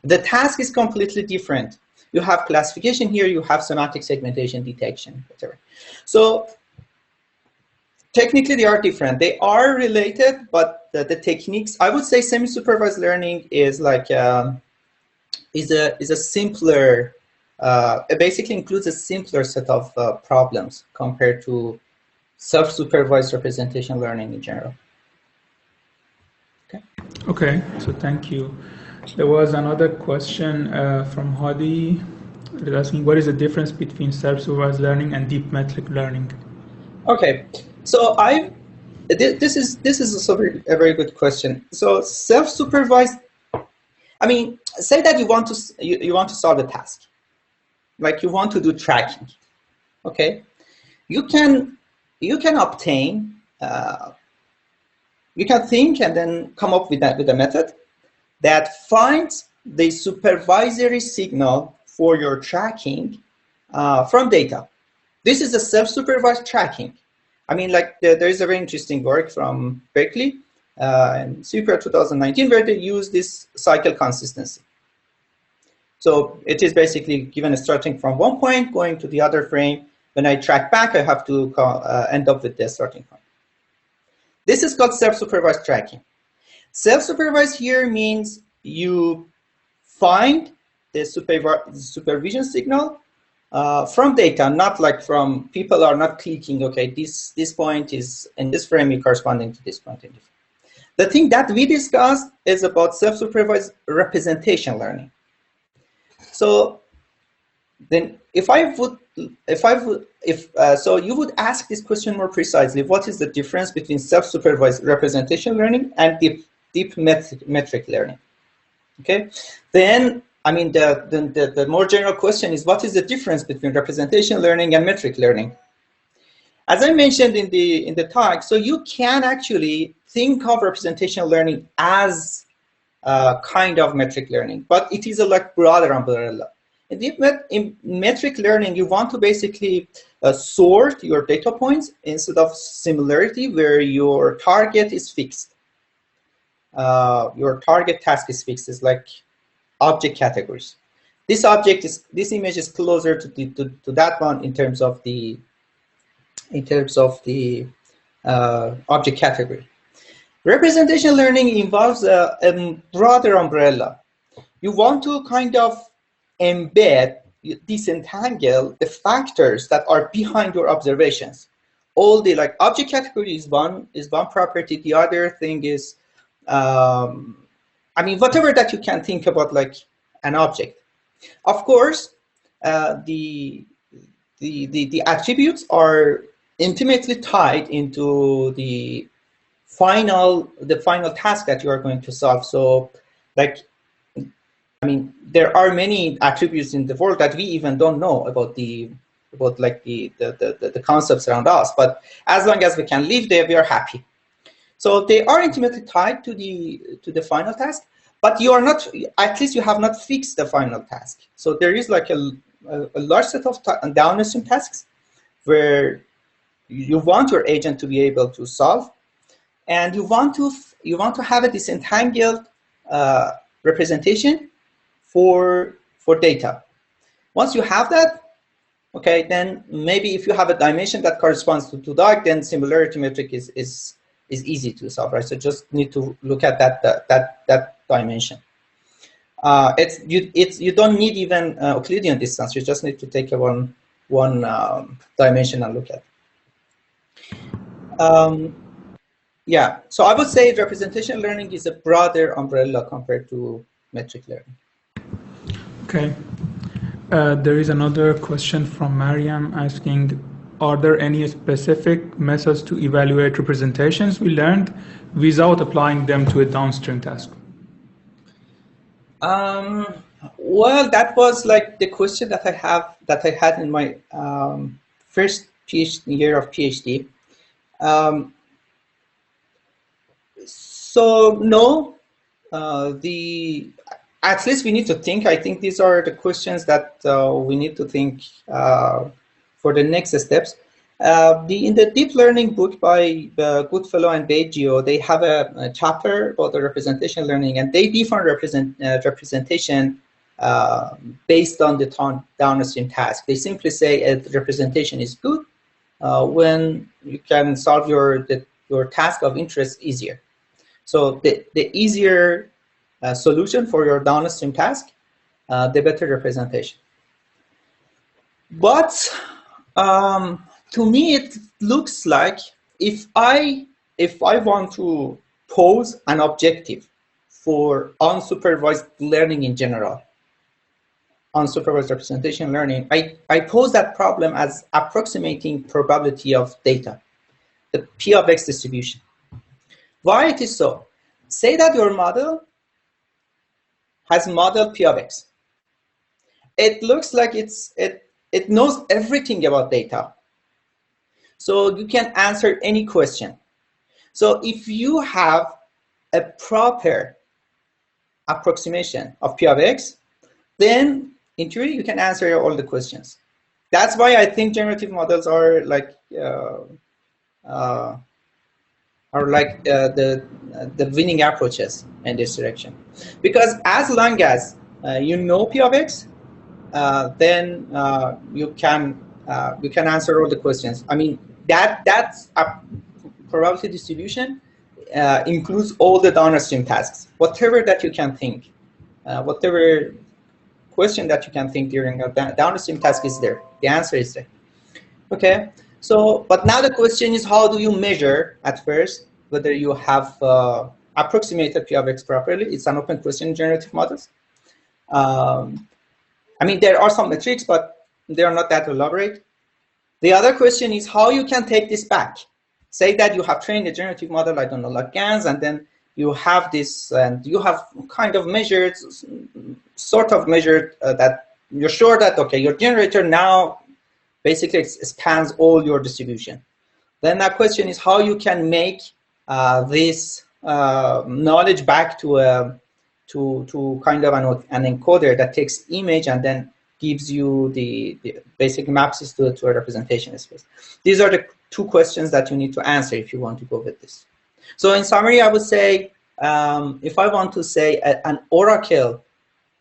The task is completely different. You have classification here, you have semantic segmentation, detection, etc. So technically they are different. They are related, but the techniques, I would say semi-supervised learning is like is a simpler, it basically includes a simpler set of problems compared to self-supervised representation learning in general. Okay. Okay, so thank you. There was another question from Hadi asking, what is the difference between self-supervised learning and deep metric learning? Okay, so this is also a very good question. So self-supervised, I mean, say that you want to solve a task, like you want to do tracking. Okay, you can obtain, you can think and then come up with a method that finds the supervisory signal for your tracking from data. This is a self-supervised tracking. I mean, like there is a very interesting work from Berkeley in Super 2019 where they use this cycle consistency. So it is basically given starting from one point, going to the other frame. When I track back, I have to end up with the starting point. This is called self-supervised tracking. Self-supervised here means you find the supervision signal from data, not like from people are not clicking, okay, this point is in this frame corresponding to this point in this. The thing that we discussed is about self-supervised representation learning. So then so you would ask this question more precisely, what is the difference between self-supervised representation learning and deep metric learning? Okay, then I mean the more general question is, what is the difference between representation learning and metric learning? As I mentioned in the talk, so you can actually think of representation learning as a kind of metric learning, but it is a like broader umbrella. In metric learning, you want to basically sort your data points instead of similarity, where your target is fixed. Your target task is fixed. It's like object categories. This image is closer to that one in terms of the object category. Representation learning involves a broader umbrella. You want to kind of embed, disentangle the factors that are behind your observations. All the like object category is one property. The other thing is, I mean, whatever that you can think about like an object. Of course, the attributes are intimately tied into the final task that you are going to solve. So, like, I mean, there are many attributes in the world that we even don't know about the concepts around us. But as long as we can live there, we are happy. So they are intimately tied to the final task. But you are not, at least you have not fixed the final task. So there is like a large set of downstream tasks where you want your agent to be able to solve, and you want to have a disentangled representation for data. Once you have that, okay, then maybe if you have a dimension that corresponds to dog, then similarity metric is easy to solve, right? So just need to look at that dimension. You don't need even Euclidean distance. You just need to take a one dimension and look at it. Yeah, so I would say representation learning is a broader umbrella compared to metric learning. Okay. There is another question from Mariam asking, are there any specific methods to evaluate representations we learned without applying them to a downstream task? Well, that was like the question that I had in my first year of PhD. So no, at least we need to think. I think these are the questions that we need to think for the next steps. In the deep learning book by Goodfellow and Baggio, they have a chapter about the representation learning, and they define representation based on the downstream task. They simply say a representation is good when you can solve your task of interest easier. So the easier solution for your downstream task, the better representation. But to me, it looks like if I want to pose an objective for unsupervised learning in general, unsupervised representation learning, I pose that problem as approximating probability of data, the P of X distribution. Why it is so? Say that your model has modeled P of X. It looks like it knows everything about data. So you can answer any question. So if you have a proper approximation of P of X, then in theory you can answer all the questions. That's why I think generative models are like the winning approaches in this direction, because as long as you know P of X, then you can answer all the questions. I mean, that's a probability distribution includes all the downstream tasks, whatever that you can think, whatever question that you can think during a downstream task is there. The answer is there. Okay. So, but now the question is, how do you measure at first whether you have approximated P of X properly? It's an open question in generative models. I mean, there are some metrics, but they are not that elaborate. The other question is how you can take this back. Say that you have trained a generative model, I don't know, like GANs, and then you have this, and you have kind of measured, sort of measured that you're sure that, okay, your generator now basically spans all your distribution. Then that question is how you can make this knowledge back to kind of an encoder that takes image and then gives you the basic maps to a representation space. These are the two questions that you need to answer if you want to go with this. So in summary, I would say, if I want to say an Oracle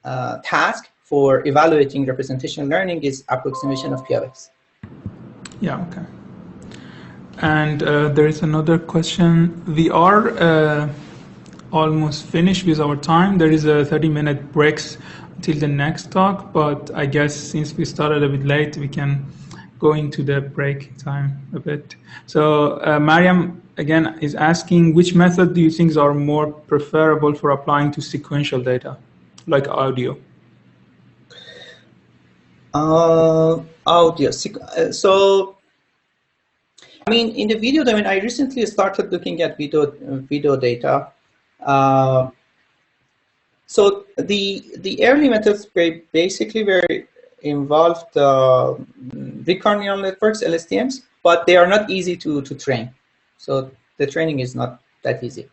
task for evaluating representation learning is approximation of P of X. Yeah, okay. And there is another question. We are almost finished with our time. There is a 30-minute breaks until the next talk, but I guess since we started a bit late, we can go into the break time a bit. So Mariam, again, is asking, which method do you think are more preferable for applying to sequential data, like audio? Audio. So, I mean, in the video domain, I recently started looking at video data. So the early methods basically were involved recurrent neural networks, LSTMs, but they are not easy to train. So the training is not that easy.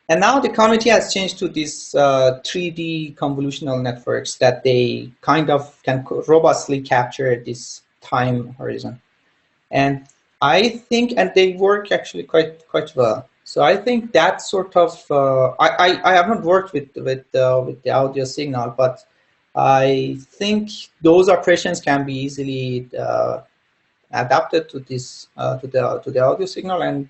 And now the community has changed to these 3D convolutional networks that they kind of can robustly capture this time horizon. And I think, and they work actually quite well. So I think that sort of, I haven't worked with the audio signal, but I think those operations can be easily adapted to this to the audio signal, and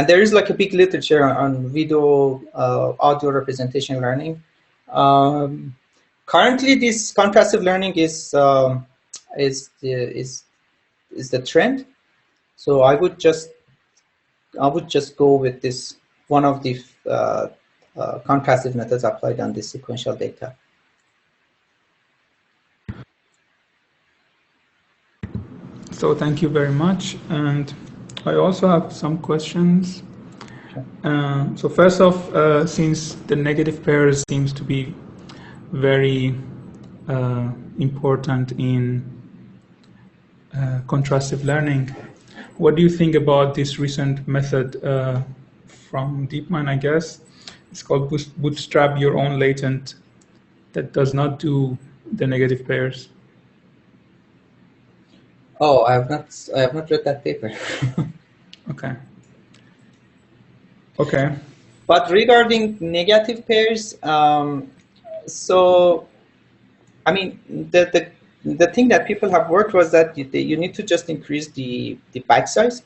there is like a big literature on video audio representation learning. Currently, this contrastive learning is the trend. So I would just go with this, one of the contrastive methods applied on this sequential data. So thank you very much. And I also have some questions. Sure. So first off, since the negative pairs seems to be very important in contrastive learning, what do you think about this recent method from DeepMind, I guess? It's called bootstrap your own latent that does not do the negative pairs. Oh, I have not read that paper. Okay. Okay. But regarding negative pairs, so I mean the thing that people have worked was that you need to just increase the batch size,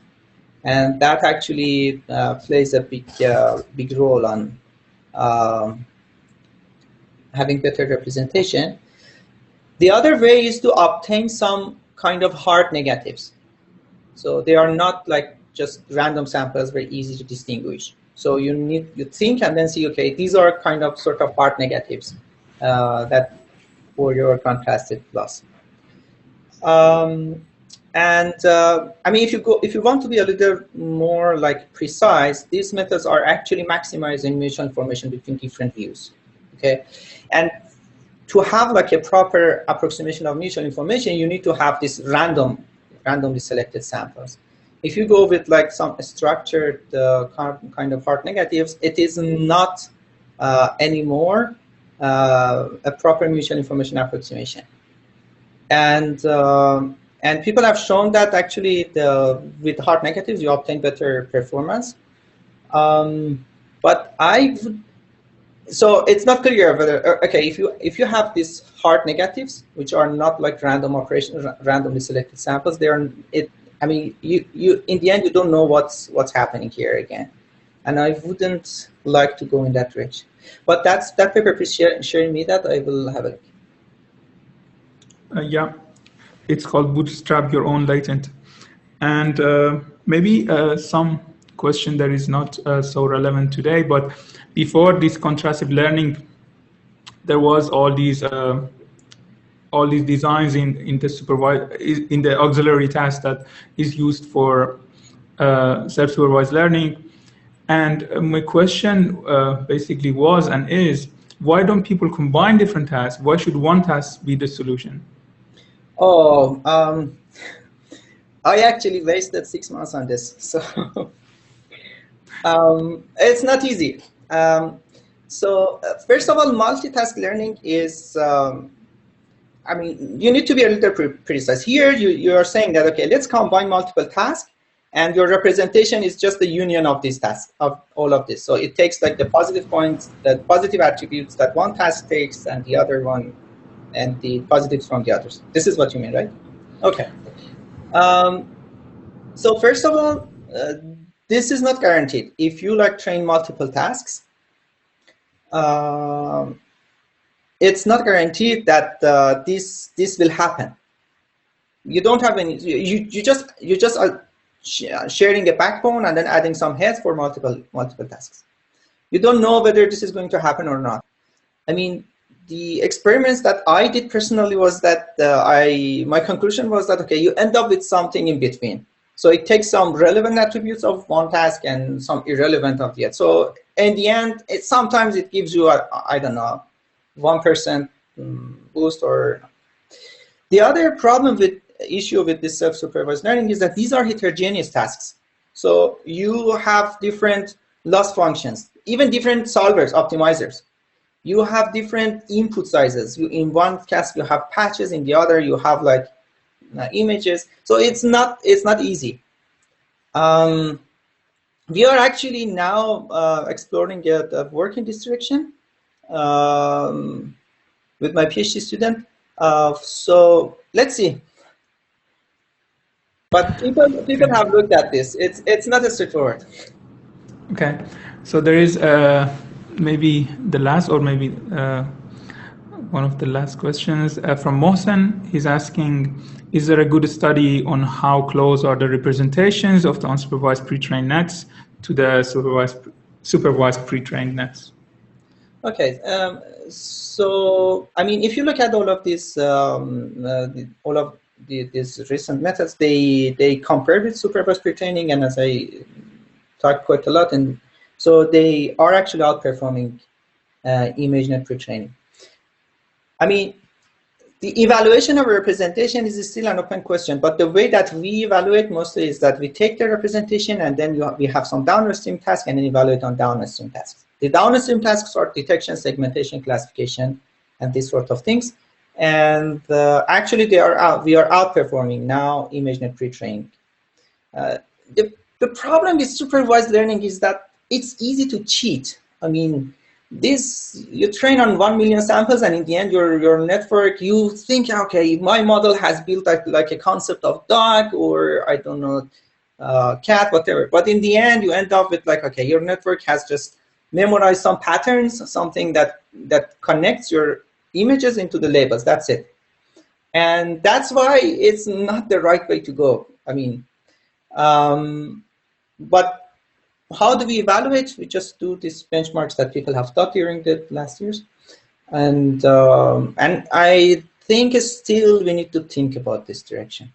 and that actually plays a big role on having better representation. The other way is to obtain some kind of hard negatives. So they are not like just random samples, very easy to distinguish. So you think and then see, okay, these are kind of sort of hard negatives that for your contrasted loss. I mean, if you want to be a little more like precise, these methods are actually maximizing mutual information between different views. Okay, and to have like a proper approximation of mutual information, you need to have this randomly selected samples. If you go with like some structured kind of hard negatives, it is not anymore a proper mutual information approximation. And people have shown that actually with hard negatives you obtain better performance. But so it's not clear whether, okay, if you have these hard negatives, which are not like randomly selected samples, I mean, you in the end you don't know what's happening here again, and I wouldn't like to go in that direction. But that paper, please sharing me that, I will have a look. Yeah, it's called Bootstrap Your Own Latent, and maybe some question that is not so relevant today, but before this contrastive learning, there was all these designs in the auxiliary task that is used for self-supervised learning. And my question basically was and is, why don't people combine different tasks? Why should one task be the solution? Oh, I actually wasted 6 months on this, so it's not easy. So first of all, multitask learning is, I mean, you need to be a little precise. Here you are saying that, okay, let's combine multiple tasks, and your representation is just the union of these tasks, of all of this. So it takes like the positive points, the positive attributes that one task takes and the other one, and the positives from the others. This is what you mean, right? Okay. So first of all, this is not guaranteed. If you like train multiple tasks, it's not guaranteed that this will happen. You don't have any. You just are sharing a backbone and then adding some heads for multiple tasks. You don't know whether this is going to happen or not. I mean, the experiments that I did personally was that my conclusion was that, okay, you end up with something in between. So it takes some relevant attributes of one task and some irrelevant of the other. So in the end, sometimes it gives you I don't know, 1% boost. Or the other issue with this self-supervised learning is that these are heterogeneous tasks. So you have different loss functions, even different solvers, optimizers. You have different input sizes. In one task you have patches, in the other you have like images. So it's not easy. We are actually now exploring the work in this direction with my PhD student. So let's see. But people have looked at this. It's not as straightforward. Okay, so there is maybe the last, or maybe one of the last questions from Mohsen. He's asking, is there a good study on how close are the representations of the unsupervised pre-trained nets to the supervised pre-trained nets? Okay, so I mean, if you look at all of these, these recent methods, they compare with supervised pre-training, and as I talked quite a lot, and so they are actually outperforming ImageNet pre-training. I mean, the evaluation of representation is still an open question, but the way that we evaluate mostly is that we take the representation and then we have some downstream tasks and then evaluate on downstream tasks. The downstream tasks are detection, segmentation, classification, and these sort of things. And actually, we are outperforming now ImageNet pre-training. The problem with supervised learning is that it's easy to cheat. I mean, this, you train on 1 million samples, and in the end, your network, you think, okay, my model has built like a concept of dog, or I don't know, cat, whatever. But in the end, you end up with like, okay, your network has just memorized some patterns, something that connects your images into the labels. That's it. And that's why it's not the right way to go. I mean, but how do we evaluate? We just do these benchmarks that people have taught during the last years. And I think still we need to think about this direction.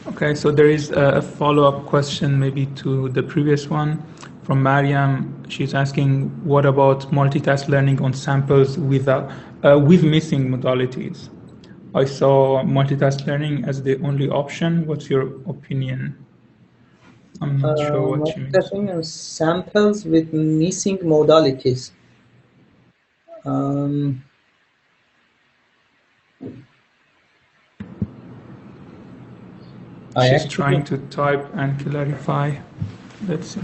Okay, so there is a follow-up question maybe to the previous one from Mariam. She's asking, what about multitask learning on samples with missing modalities? I saw multitask learning as the only option. What's your opinion? I'm not sure what you mean. Multitasking on samples with missing modalities. She's trying to type and clarify. Let's see.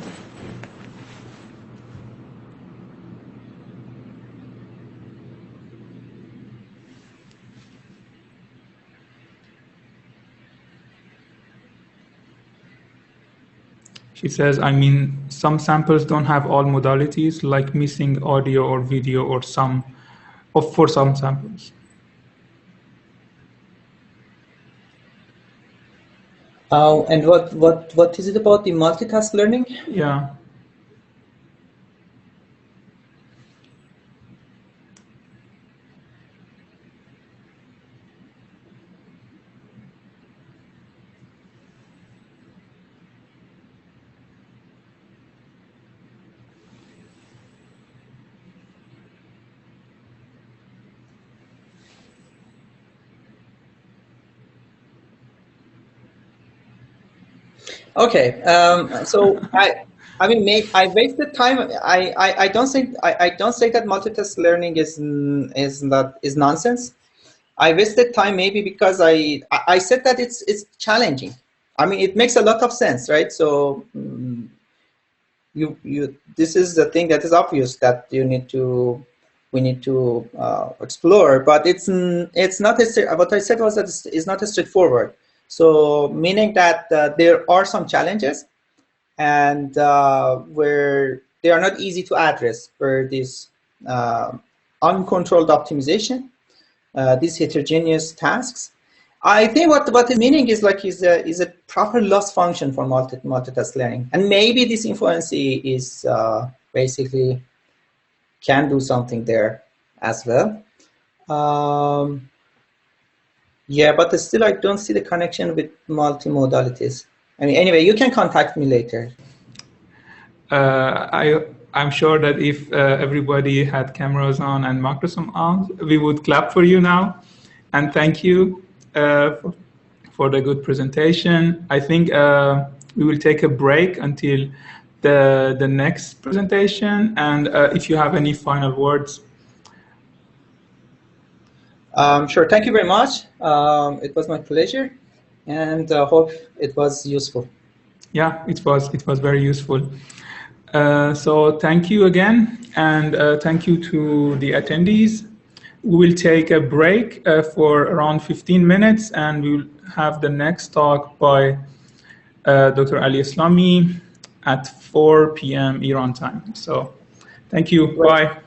She says, I mean, some samples don't have all modalities, like missing audio or video, or for some samples. And what is it about the multitask learning? Yeah. Okay, so I mean, I wasted time. I don't say that multitask learning is nonsense. I wasted time maybe because I said that it's challenging. I mean, it makes a lot of sense, right? So this is the thing that is obvious that we need to explore, but it's not what I said was that it's not as straightforward. So meaning that there are some challenges, and where they are not easy to address for this uncontrolled optimization, these heterogeneous tasks. I think what the meaning is like is a proper loss function for multitask learning, and maybe this influency is basically can do something there as well. Yeah, but still I don't see the connection with multimodalities. I mean, anyway, you can contact me later. I'm sure that if everybody had cameras on and microphones on, we would clap for you now. And thank you for the good presentation. I think we will take a break until the next presentation. And if you have any final words. Sure. Thank you very much. It was my pleasure, and hope it was useful. Yeah, it was very useful. So thank you again, and thank you to the attendees. We will take a break for around 15 minutes, and we will have the next talk by Dr. Ali Islami at 4 p.m. Iran time. So thank you. Bye.